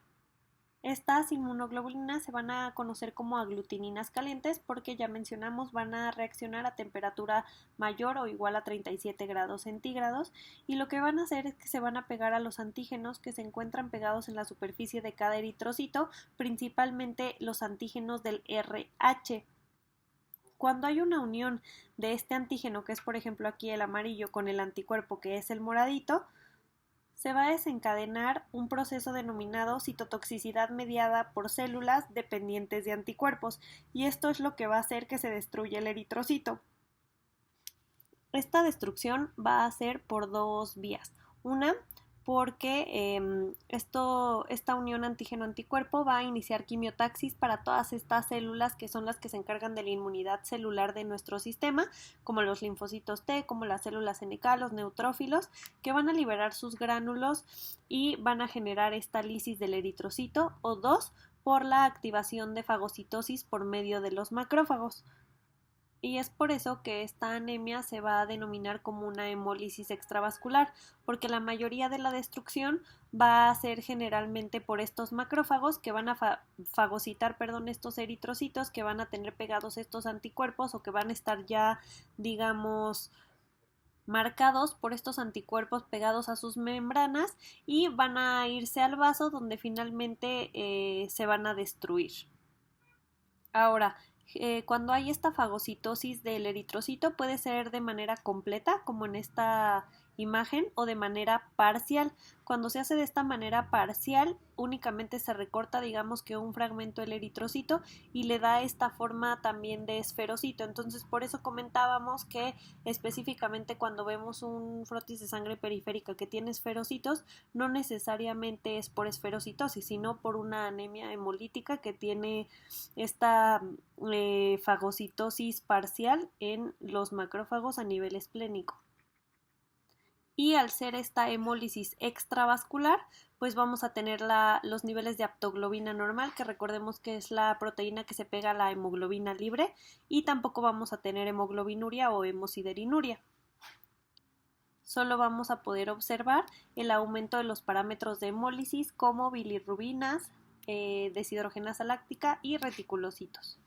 Estas inmunoglobulinas se van a conocer como aglutininas calientes porque ya mencionamos van a reaccionar a temperatura mayor o igual a 37 grados centígrados, y lo que van a hacer es que se van a pegar a los antígenos que se encuentran pegados en la superficie de cada eritrocito, principalmente los antígenos del RH. Cuando hay una unión de este antígeno, que es por ejemplo aquí el amarillo, con el anticuerpo que es el moradito, se va a desencadenar un proceso denominado citotoxicidad mediada por células dependientes de anticuerpos, y esto es lo que va a hacer que se destruya el eritrocito. Esta destrucción va a ser por dos vías. Una, porque esta unión antígeno-anticuerpo va a iniciar quimiotaxis para todas estas células que son las que se encargan de la inmunidad celular de nuestro sistema, como los linfocitos T, como las células NK, los neutrófilos, que van a liberar sus gránulos y van a generar esta lisis del eritrocito, o dos, por la activación de fagocitosis por medio de los macrófagos. Y es por eso que esta anemia se va a denominar como una hemólisis extravascular, porque la mayoría de la destrucción va a ser generalmente por estos macrófagos que van a fagocitar, estos eritrocitos, que van a tener pegados estos anticuerpos o que van a estar ya, digamos, marcados por estos anticuerpos pegados a sus membranas y van a irse al vaso donde finalmente se van a destruir. Ahora, cuando hay esta fagocitosis del eritrocito puede ser de manera completa, como en esta imagen, o de manera parcial. Cuando se hace de esta manera parcial, únicamente se recorta, digamos que un fragmento del eritrocito y le da esta forma también de esferocito. Entonces, por eso comentábamos que específicamente cuando vemos un frotis de sangre periférica que tiene esferocitos, no necesariamente es por esferocitosis, sino por una anemia hemolítica que tiene esta fagocitosis parcial en los macrófagos a nivel esplénico. Y al ser esta hemólisis extravascular, pues vamos a tener los niveles de aptoglobina normal, que recordemos que es la proteína que se pega a la hemoglobina libre, y tampoco vamos a tener hemoglobinuria o hemosiderinuria. Solo vamos a poder observar el aumento de los parámetros de hemólisis como bilirrubinas, deshidrogenasa láctica y reticulocitos.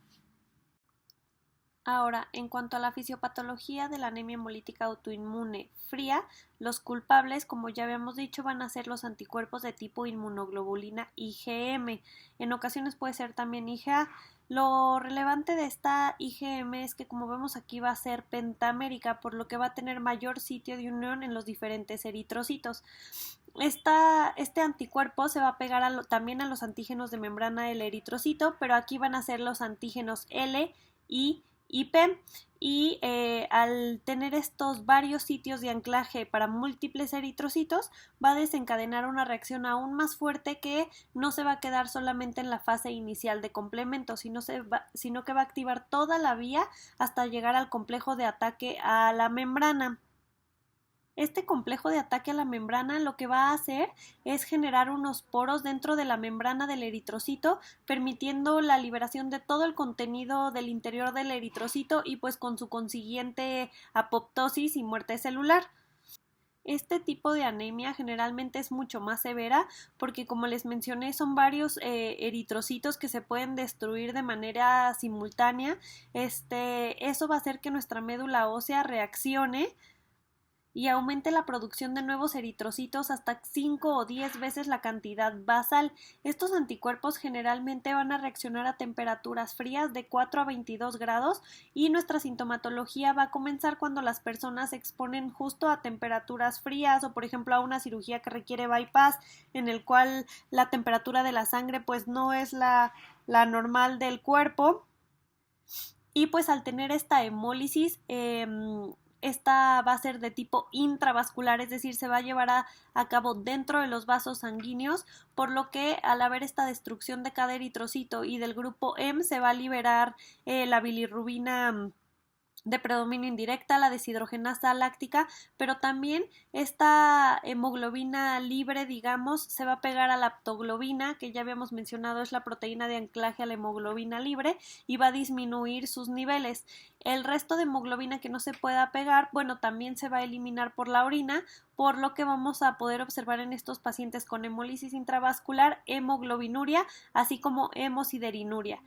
Ahora, en cuanto a la fisiopatología de la anemia hemolítica autoinmune fría, los culpables, como ya habíamos dicho, van a ser los anticuerpos de tipo inmunoglobulina IgM. En ocasiones puede ser también IgA. Lo relevante de esta IgM es que, como vemos aquí, va a ser pentamérica, por lo que va a tener mayor sitio de unión en los diferentes eritrocitos. Este anticuerpo se va a pegar también a los antígenos de membrana del eritrocito, pero aquí van a ser los antígenos L, I y P, y al tener estos varios sitios de anclaje para múltiples eritrocitos va a desencadenar una reacción aún más fuerte que no se va a quedar solamente en la fase inicial de complemento, sino que va a activar toda la vía hasta llegar al complejo de ataque a la membrana. Este complejo de ataque a la membrana lo que va a hacer es generar unos poros dentro de la membrana del eritrocito, permitiendo la liberación de todo el contenido del interior del eritrocito y pues con su consiguiente apoptosis y muerte celular. Este tipo de anemia generalmente es mucho más severa porque, como les mencioné, son varios eritrocitos que se pueden destruir de manera simultánea. Eso va a hacer que nuestra médula ósea reaccione y aumente la producción de nuevos eritrocitos hasta 5 o 10 veces la cantidad basal. Estos anticuerpos generalmente van a reaccionar a temperaturas frías de 4 a 22 grados y nuestra sintomatología va a comenzar cuando las personas se exponen justo a temperaturas frías o, por ejemplo, a una cirugía que requiere bypass, en el cual la temperatura de la sangre pues no es la normal del cuerpo. Y pues al tener esta hemólisis, esta va a ser de tipo intravascular, es decir, se va a llevar a cabo dentro de los vasos sanguíneos, por lo que al haber esta destrucción de cada eritrocito y del grupo M se va a liberar la bilirrubina de predominio indirecta, la deshidrogenasa láctica, pero también esta hemoglobina libre, digamos, se va a pegar a la aptoglobina, que ya habíamos mencionado es la proteína de anclaje a la hemoglobina libre, y va a disminuir sus niveles. El resto de hemoglobina que no se pueda pegar, bueno, también se va a eliminar por la orina, por lo que vamos a poder observar en estos pacientes con hemólisis intravascular hemoglobinuria, así como hemosiderinuria.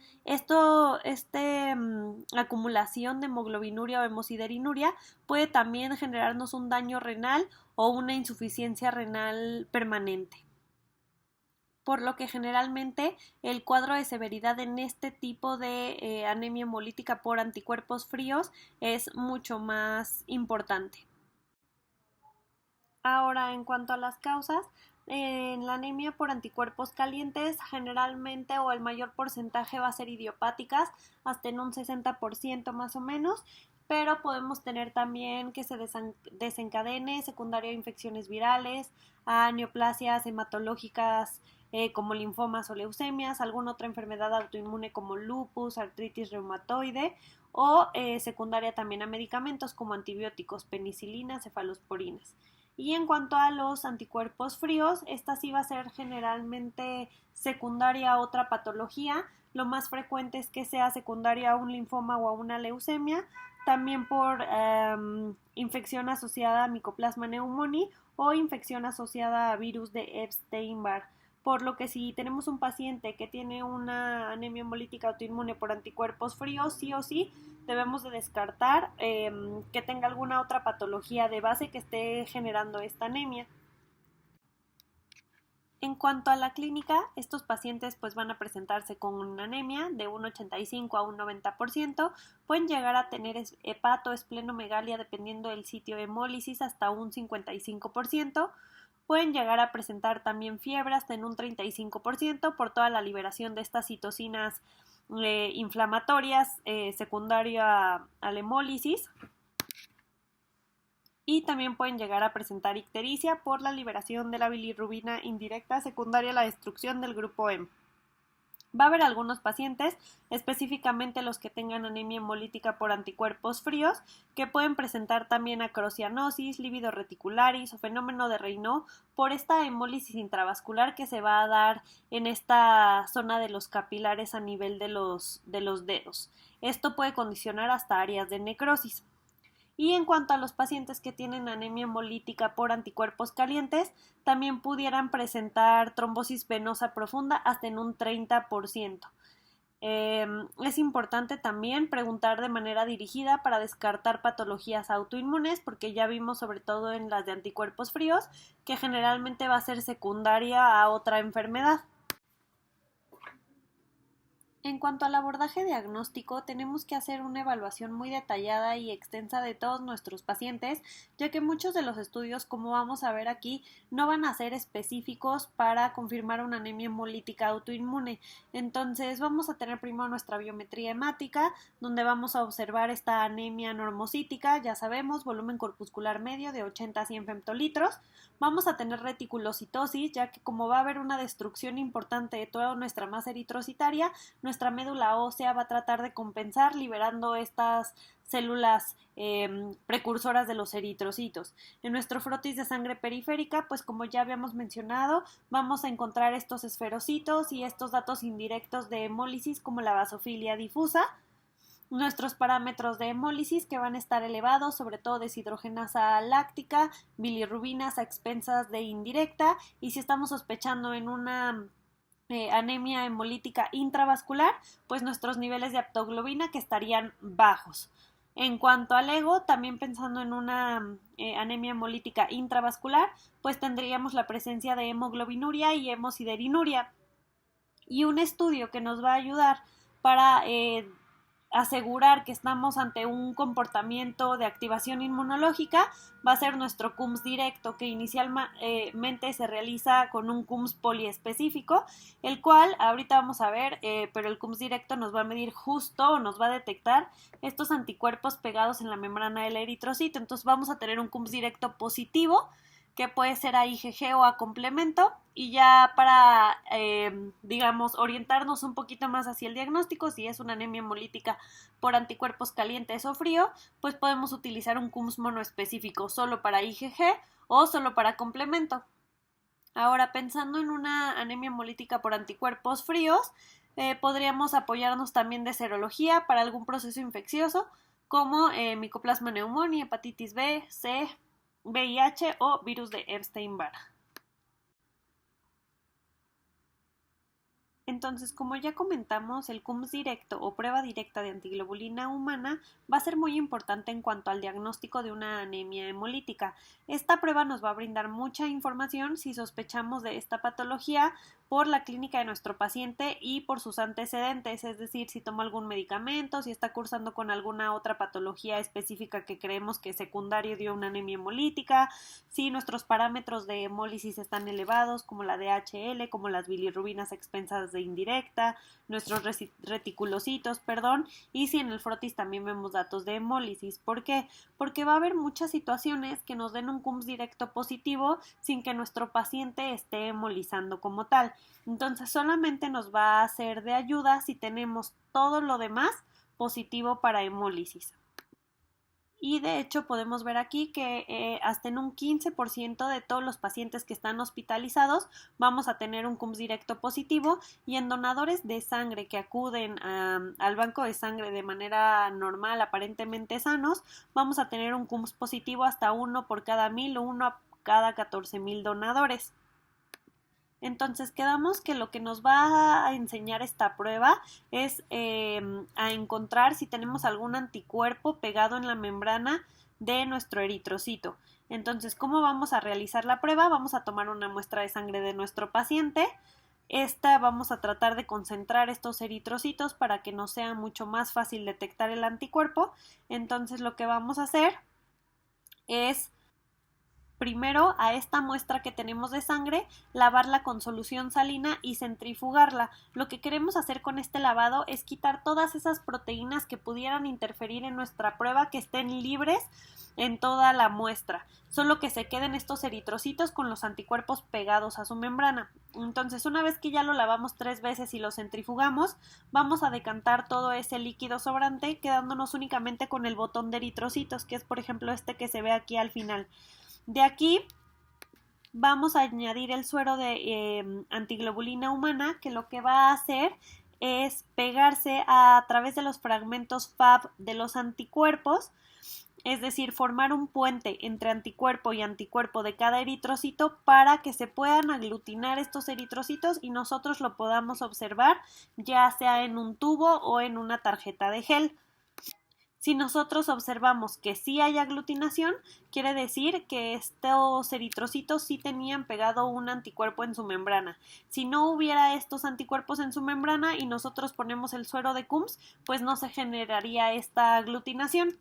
Acumulación de hemoglobinuria o hemosiderinuria puede también generarnos un daño renal o una insuficiencia renal permanente, por lo que generalmente el cuadro de severidad en este tipo de anemia hemolítica por anticuerpos fríos es mucho más importante. Ahora, en cuanto a las causas, en la anemia por anticuerpos calientes generalmente o el mayor porcentaje va a ser idiopáticas, hasta en un 60% más o menos, pero podemos tener también que se desencadene secundario a infecciones virales, a neoplasias hematológicas como linfomas o leucemias, alguna otra enfermedad autoinmune como lupus, artritis reumatoide o secundaria también a medicamentos como antibióticos, penicilinas, cefalosporinas. Y en cuanto a los anticuerpos fríos, esta sí va a ser generalmente secundaria a otra patología. Lo más frecuente es que sea secundaria a un linfoma o a una leucemia, también por infección asociada a Mycoplasma pneumoniae o infección asociada a virus de Epstein-Barr. por lo que si tenemos un paciente que tiene una anemia hemolítica autoinmune por anticuerpos fríos, sí o sí debemos de descartar que tenga alguna otra patología de base que esté generando esta anemia. En cuanto a la clínica, estos pacientes pues van a presentarse con una anemia de un 85 a un 90%, pueden llegar a tener hepato, esplenomegalia dependiendo del sitio de hemólisis hasta un 55%, pueden llegar a presentar también fiebre hasta en un 35% por toda la liberación de estas citocinas inflamatorias secundaria a la hemólisis. Y también pueden llegar a presentar ictericia por la liberación de la bilirrubina indirecta secundaria a la destrucción del grupo M. Va a haber algunos pacientes, específicamente los que tengan anemia hemolítica por anticuerpos fríos, que pueden presentar también acrocianosis, lívido reticularis o fenómeno de Raynaud por esta hemólisis intravascular que se va a dar en esta zona de los capilares a nivel de los dedos. Esto puede condicionar hasta áreas de necrosis. Y en cuanto a los pacientes que tienen anemia hemolítica por anticuerpos calientes, también pudieran presentar trombosis venosa profunda hasta en un 30%. Es importante también preguntar de manera dirigida para descartar patologías autoinmunes, porque ya vimos sobre todo en las de anticuerpos fríos que generalmente va a ser secundaria a otra enfermedad. En cuanto al abordaje diagnóstico, tenemos que hacer una evaluación muy detallada y extensa de todos nuestros pacientes, ya que muchos de los estudios, como vamos a ver aquí, no van a ser específicos para confirmar una anemia hemolítica autoinmune. Entonces vamos a tener primero nuestra biometría hemática, donde vamos a observar esta anemia normocítica, ya sabemos, volumen corpuscular medio de 80 a 100 femtolitros. Vamos a tener reticulocitosis, ya que como va a haber una destrucción importante de toda nuestra masa eritrocitaria, nuestra médula ósea va a tratar de compensar liberando estas células precursoras de los eritrocitos. En nuestro frotis de sangre periférica, pues como ya habíamos mencionado, vamos a encontrar estos esferocitos y estos datos indirectos de hemólisis como la basofilia difusa. Nuestros parámetros de hemólisis que van a estar elevados, sobre todo deshidrogenasa láctica, bilirrubinas a expensas de indirecta, y si estamos sospechando en una anemia hemolítica intravascular, pues nuestros niveles de aptoglobina que estarían bajos. En cuanto al ego, también pensando en una anemia hemolítica intravascular, pues tendríamos la presencia de hemoglobinuria y hemosiderinuria. Y un estudio que nos va a ayudar para asegurar que estamos ante un comportamiento de activación inmunológica va a ser nuestro CUMS directo, que inicialmente se realiza con un CUMS poliespecífico, el cual ahorita vamos a ver, pero el CUMS directo nos va a medir justo o nos va a detectar estos anticuerpos pegados en la membrana del eritrocito. Entonces vamos a tener un CUMS directo positivo, que puede ser a IgG o a complemento, y ya para, digamos, orientarnos un poquito más hacia el diagnóstico, si es una anemia hemolítica por anticuerpos calientes o frío, pues podemos utilizar un CUMS monoespecífico solo para IgG o solo para complemento. Ahora, pensando en una anemia hemolítica por anticuerpos fríos, podríamos apoyarnos también de serología para algún proceso infeccioso, como Mycoplasma pneumoniae, hepatitis B, C, VIH o virus de Epstein-Barr. Entonces, como ya comentamos, el CUMS directo o prueba directa de antiglobulina humana va a ser muy importante en cuanto al diagnóstico de una anemia hemolítica. Esta prueba nos va a brindar mucha información si sospechamos de esta patología por la clínica de nuestro paciente y por sus antecedentes, es decir, si toma algún medicamento, si está cursando con alguna otra patología específica que creemos que secundario dio una anemia hemolítica, si nuestros parámetros de hemólisis están elevados, como la DHL, como las bilirrubinas a expensas de indirecta, nuestros reticulocitos, y si en el frotis también vemos datos de hemólisis. ¿Por qué? Porque va a haber muchas situaciones que nos den un CUMS directo positivo sin que nuestro paciente esté hemolizando como tal. Entonces solamente nos va a ser de ayuda si tenemos todo lo demás positivo para hemólisis. Y de hecho podemos ver aquí que hasta en un 15% de todos los pacientes que están hospitalizados vamos a tener un CUMS directo positivo, y en donadores de sangre que acuden al banco de sangre de manera normal, aparentemente sanos, vamos a tener un CUMS positivo hasta 1 por cada 1000 o 1 a cada 14,000 donadores. Entonces quedamos que lo que nos va a enseñar esta prueba es a encontrar si tenemos algún anticuerpo pegado en la membrana de nuestro eritrocito. Entonces, ¿cómo vamos a realizar la prueba? Vamos a tomar una muestra de sangre de nuestro paciente. Esta vamos a tratar de concentrar estos eritrocitos para que nos sea mucho más fácil detectar el anticuerpo. Entonces, lo que vamos a hacer es primero a esta muestra que tenemos de sangre, lavarla con solución salina y centrifugarla. Lo que queremos hacer con este lavado es quitar todas esas proteínas que pudieran interferir en nuestra prueba, que estén libres en toda la muestra, solo que se queden estos eritrocitos con los anticuerpos pegados a su membrana. Entonces, una vez que ya lo lavamos 3 veces y lo centrifugamos, vamos a decantar todo ese líquido sobrante, quedándonos únicamente con el botón de eritrocitos, que es por ejemplo este que se ve aquí al final. De aquí vamos a añadir el suero de antiglobulina humana, que lo que va a hacer es pegarse a través de los fragmentos Fab de los anticuerpos, es decir, formar un puente entre anticuerpo y anticuerpo de cada eritrocito para que se puedan aglutinar estos eritrocitos y nosotros lo podamos observar ya sea en un tubo o en una tarjeta de gel. Si nosotros observamos que sí hay aglutinación, quiere decir que estos eritrocitos sí tenían pegado un anticuerpo en su membrana. Si no hubiera estos anticuerpos en su membrana y nosotros ponemos el suero de Coombs, pues no se generaría esta aglutinación.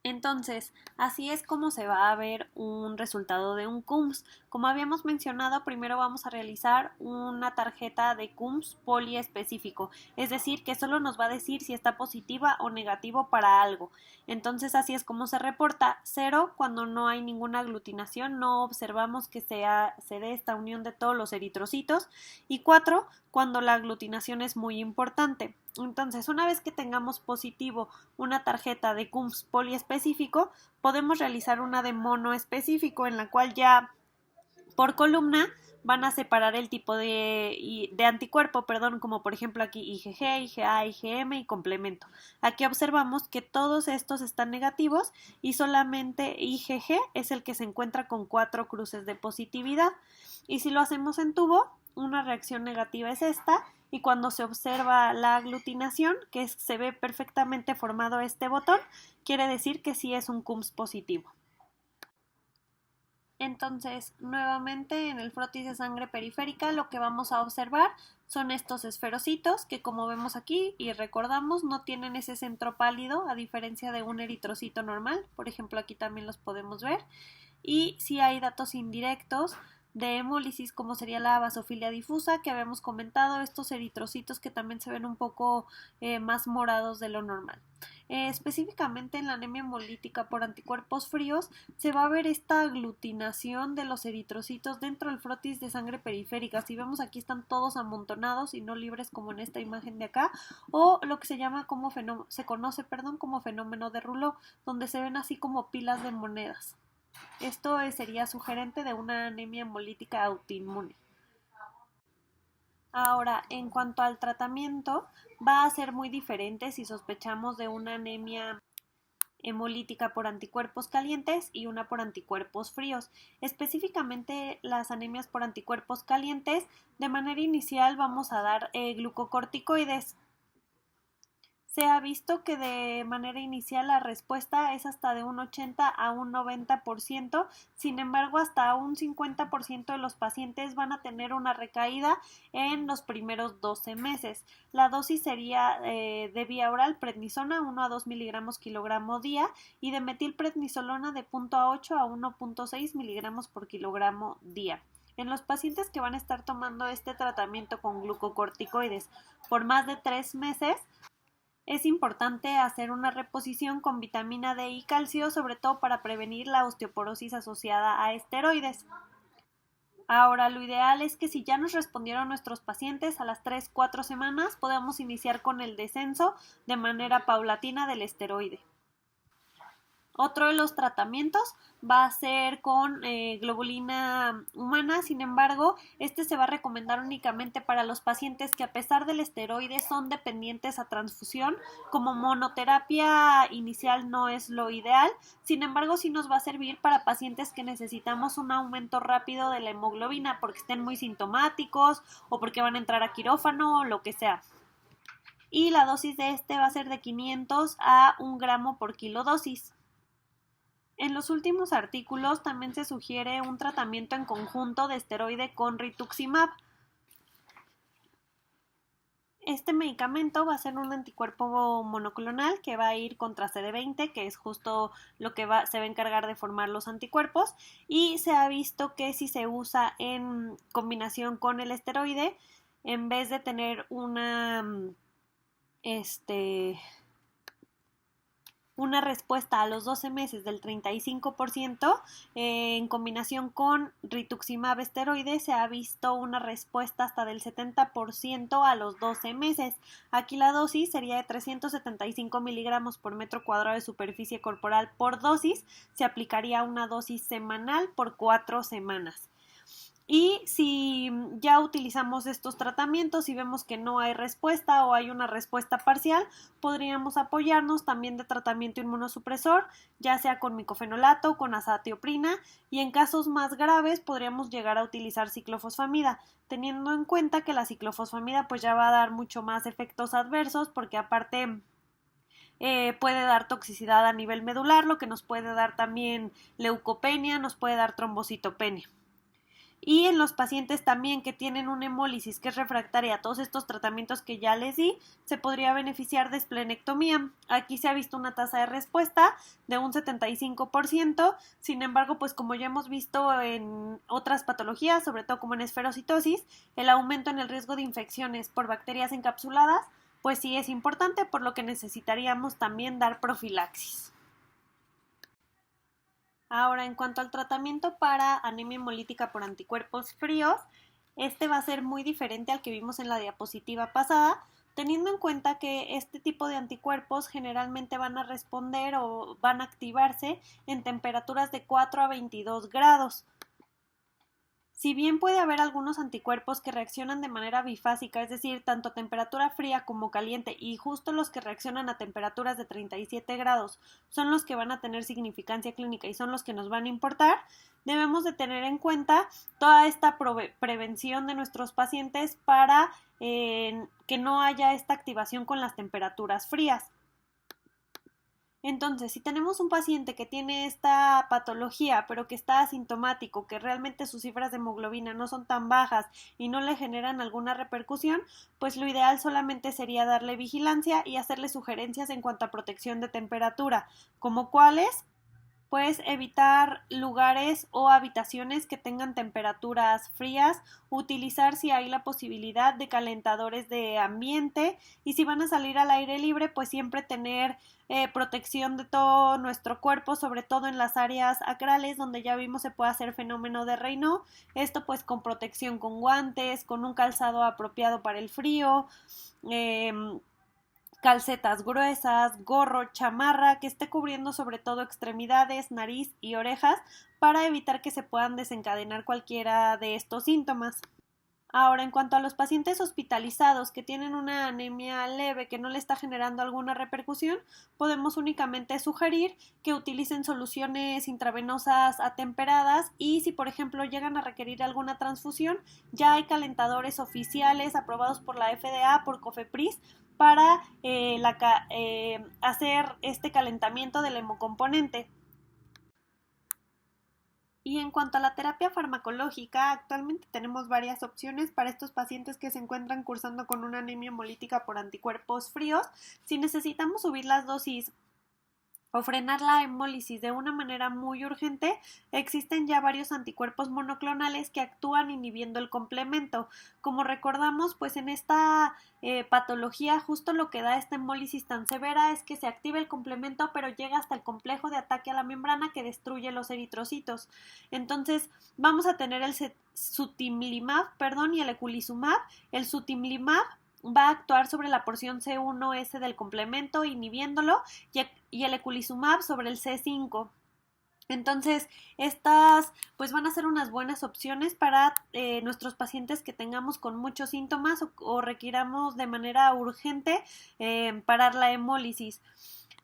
Entonces, así es como se va a ver un resultado de un Coombs. Como habíamos mencionado, primero vamos a realizar una tarjeta de Coombs poliespecífico, es decir, que solo nos va a decir si está positiva o negativo para algo. Entonces, así es como se reporta. 0 cuando no hay ninguna aglutinación, no observamos que se dé esta unión de todos los eritrocitos. Y 4 cuando la aglutinación es muy importante. Entonces, una vez que tengamos positivo una tarjeta de Coombs poliespecífico, podemos realizar una de monoespecífico, en la cual ya por columna van a separar el tipo de anticuerpo, como por ejemplo aquí IgG, IgA, IgM y complemento. Aquí observamos que todos estos están negativos y solamente IgG es el que se encuentra con 4 cruces de positividad. Y si lo hacemos en tubo, una reacción negativa es esta, y cuando se observa la aglutinación, que se ve perfectamente formado este botón, quiere decir que sí es un Coombs positivo. Entonces, nuevamente en el frotis de sangre periférica lo que vamos a observar son estos esferocitos que, como vemos aquí y recordamos, no tienen ese centro pálido a diferencia de un eritrocito normal. Por ejemplo, aquí también los podemos ver. Y sí hay datos indirectos de hemólisis, como sería la basofilia difusa que habíamos comentado, estos eritrocitos que también se ven un poco más morados de lo normal. Específicamente en la anemia hemolítica por anticuerpos fríos se va a ver esta aglutinación de los eritrocitos dentro del frotis de sangre periférica. Si vemos aquí están todos amontonados y no libres como en esta imagen de acá, o lo que se llama se conoce como fenómeno de Rouleau, donde se ven así como pilas de monedas. Esto sería sugerente de una anemia hemolítica autoinmune. Ahora, en cuanto al tratamiento, va a ser muy diferente si sospechamos de una anemia hemolítica por anticuerpos calientes y una por anticuerpos fríos. Específicamente las anemias por anticuerpos calientes, de manera inicial vamos a dar glucocorticoides. Se ha visto que de manera inicial la respuesta es hasta de un 80 a un 90%, sin embargo hasta un 50% de los pacientes van a tener una recaída en los primeros 12 meses. La dosis sería de vía oral prednisona 1 a 2 miligramos kilogramo día y de metilprednisolona de 0.8 a 1.6 miligramos por kilogramo día. En los pacientes que van a estar tomando este tratamiento con glucocorticoides por más de 3 meses, es importante hacer una reposición con vitamina D y calcio, sobre todo para prevenir la osteoporosis asociada a esteroides. Ahora, lo ideal es que si ya nos respondieron nuestros pacientes a las 3-4 semanas, podamos iniciar con el descenso de manera paulatina del esteroide. Otro de los tratamientos va a ser con globulina humana. Sin embargo, este se va a recomendar únicamente para los pacientes que, a pesar del esteroide, son dependientes a transfusión. Como monoterapia inicial no es lo ideal. Sin embargo, sí nos va a servir para pacientes que necesitamos un aumento rápido de la hemoglobina porque estén muy sintomáticos o porque van a entrar a quirófano o lo que sea. Y la dosis de este va a ser de 500 a 1 gramo por kilo dosis. En los últimos artículos también se sugiere un tratamiento en conjunto de esteroide con rituximab. Este medicamento va a ser un anticuerpo monoclonal que va a ir contra CD20, que es justo lo que se va a encargar de formar los anticuerpos, y se ha visto que si se usa en combinación con el esteroide, en vez de tener una respuesta a los 12 meses del 35%, en combinación con rituximab esteroide se ha visto una respuesta hasta del 70% a los 12 meses. Aquí la dosis sería de 375 miligramos por metro cuadrado de superficie corporal por dosis. Se aplicaría una dosis semanal por 4 semanas. Y si ya utilizamos estos tratamientos y vemos que no hay respuesta o hay una respuesta parcial, podríamos apoyarnos también de tratamiento inmunosupresor, ya sea con micofenolato o con azatioprina, y en casos más graves podríamos llegar a utilizar ciclofosfamida, teniendo en cuenta que la ciclofosfamida pues ya va a dar mucho más efectos adversos porque aparte puede dar toxicidad a nivel medular, lo que nos puede dar también leucopenia, nos puede dar trombocitopenia. Y en los pacientes también que tienen una hemólisis que es refractaria a todos estos tratamientos que ya les di, se podría beneficiar de esplenectomía. Aquí se ha visto una tasa de respuesta de un 75%, sin embargo, pues como ya hemos visto en otras patologías, sobre todo como en esferocitosis, el aumento en el riesgo de infecciones por bacterias encapsuladas, pues sí es importante, por lo que necesitaríamos también dar profilaxis. Ahora, en cuanto al tratamiento para anemia hemolítica por anticuerpos fríos, este va a ser muy diferente al que vimos en la diapositiva pasada, teniendo en cuenta que este tipo de anticuerpos generalmente van a responder o van a activarse en temperaturas de 4 a 22 grados. Si bien puede haber algunos anticuerpos que reaccionan de manera bifásica, es decir, tanto a temperatura fría como caliente, y justo los que reaccionan a temperaturas de 37 grados son los que van a tener significancia clínica y son los que nos van a importar, debemos de tener en cuenta toda esta prevención de nuestros pacientes para que no haya esta activación con las temperaturas frías. Entonces, si tenemos un paciente que tiene esta patología, pero que está asintomático, que realmente sus cifras de hemoglobina no son tan bajas y no le generan alguna repercusión, pues lo ideal solamente sería darle vigilancia y hacerle sugerencias en cuanto a protección de temperatura, como cuáles. Pues evitar lugares o habitaciones que tengan temperaturas frías, utilizar si hay la posibilidad de calentadores de ambiente, y si van a salir al aire libre, pues siempre tener protección de todo nuestro cuerpo, sobre todo en las áreas acrales donde ya vimos se puede hacer fenómeno de Raynaud, esto pues con protección con guantes, con un calzado apropiado para el frío, calcetas gruesas, gorro, chamarra, que esté cubriendo sobre todo extremidades, nariz y orejas para evitar que se puedan desencadenar cualquiera de estos síntomas. Ahora, en cuanto a los pacientes hospitalizados que tienen una anemia leve que no le está generando alguna repercusión, podemos únicamente sugerir que utilicen soluciones intravenosas atemperadas, y si por ejemplo llegan a requerir alguna transfusión, ya hay calentadores oficiales aprobados por la FDA, por COFEPRIS, para hacer este calentamiento del hemocomponente. Y en cuanto a la terapia farmacológica, actualmente tenemos varias opciones para estos pacientes que se encuentran cursando con una anemia hemolítica por anticuerpos fríos. Si necesitamos subir las dosis o frenar la hemólisis de una manera muy urgente, existen ya varios anticuerpos monoclonales que actúan inhibiendo el complemento. Como recordamos, pues en esta patología justo lo que da esta hemólisis tan severa es que se activa el complemento, pero llega hasta el complejo de ataque a la membrana que destruye los eritrocitos. Entonces vamos a tener el sutimlimab, y el eculizumab. El sutimlimab va a actuar sobre la porción C1S del complemento, inhibiéndolo, y el eculizumab sobre el C5. Entonces, estas pues van a ser unas buenas opciones para nuestros pacientes que tengamos con muchos síntomas o requiramos de manera urgente parar la hemólisis.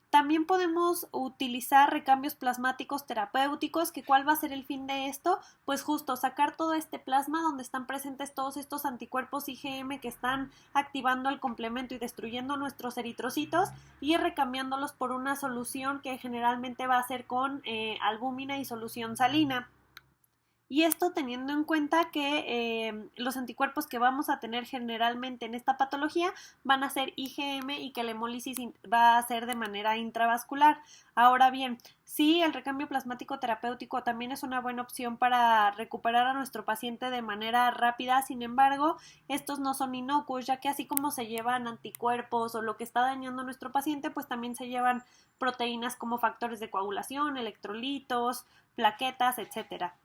También podemos utilizar recambios plasmáticos terapéuticos, que ¿cuál va a ser el fin de esto? Pues justo sacar todo este plasma donde están presentes todos estos anticuerpos IgM que están activando el complemento y destruyendo nuestros eritrocitos, y recambiándolos por una solución que generalmente va a ser con albúmina y solución salina. Y esto teniendo en cuenta que los anticuerpos que vamos a tener generalmente en esta patología van a ser IgM y que la hemólisis va a ser de manera intravascular. Ahora bien, sí, el recambio plasmático terapéutico también es una buena opción para recuperar a nuestro paciente de manera rápida. Sin embargo, estos no son inocuos, ya que así como se llevan anticuerpos o lo que está dañando a nuestro paciente, pues también se llevan proteínas como factores de coagulación, electrolitos, plaquetas, etcétera.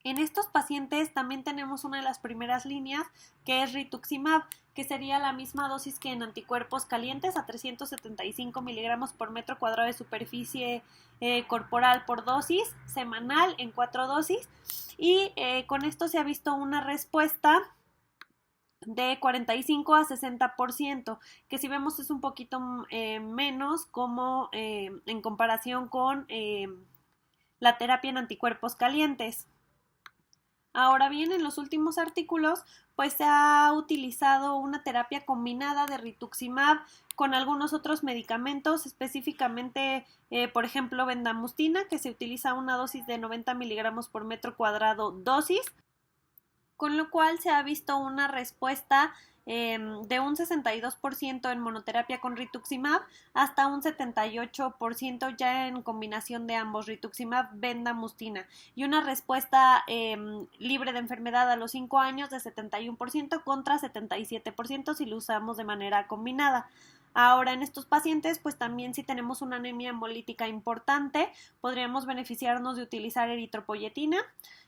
En estos pacientes también tenemos una de las primeras líneas, que es rituximab, que sería la misma dosis que en anticuerpos calientes, a 375 miligramos por metro cuadrado de superficie corporal por dosis, semanal en 4 dosis. Y con esto se ha visto una respuesta de 45 a 60%, que si vemos es un poquito menos como en comparación con la terapia en anticuerpos calientes. Ahora bien, en los últimos artículos, pues se ha utilizado una terapia combinada de rituximab con algunos otros medicamentos, específicamente, por ejemplo, bendamustina, que se utiliza una dosis de 90 miligramos por metro cuadrado dosis, con lo cual se ha visto una respuesta de un 62% en monoterapia con rituximab hasta un 78% ya en combinación de ambos, rituximab bendamustina, y una respuesta libre de enfermedad a los 5 años de 71% contra 77% si lo usamos de manera combinada. Ahora, en estos pacientes, pues también si tenemos una anemia hemolítica importante, podríamos beneficiarnos de utilizar eritropoyetina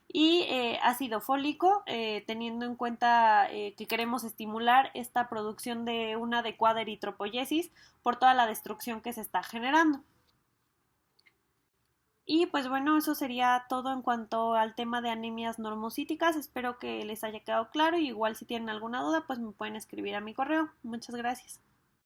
y ácido fólico, teniendo en cuenta que queremos estimular esta producción de una adecuada eritropoyesis por toda la destrucción que se está generando. Y pues bueno, eso sería todo en cuanto al tema de anemias normocíticas. Espero que les haya quedado claro, y igual si tienen alguna duda, pues me pueden escribir a mi correo. Muchas gracias.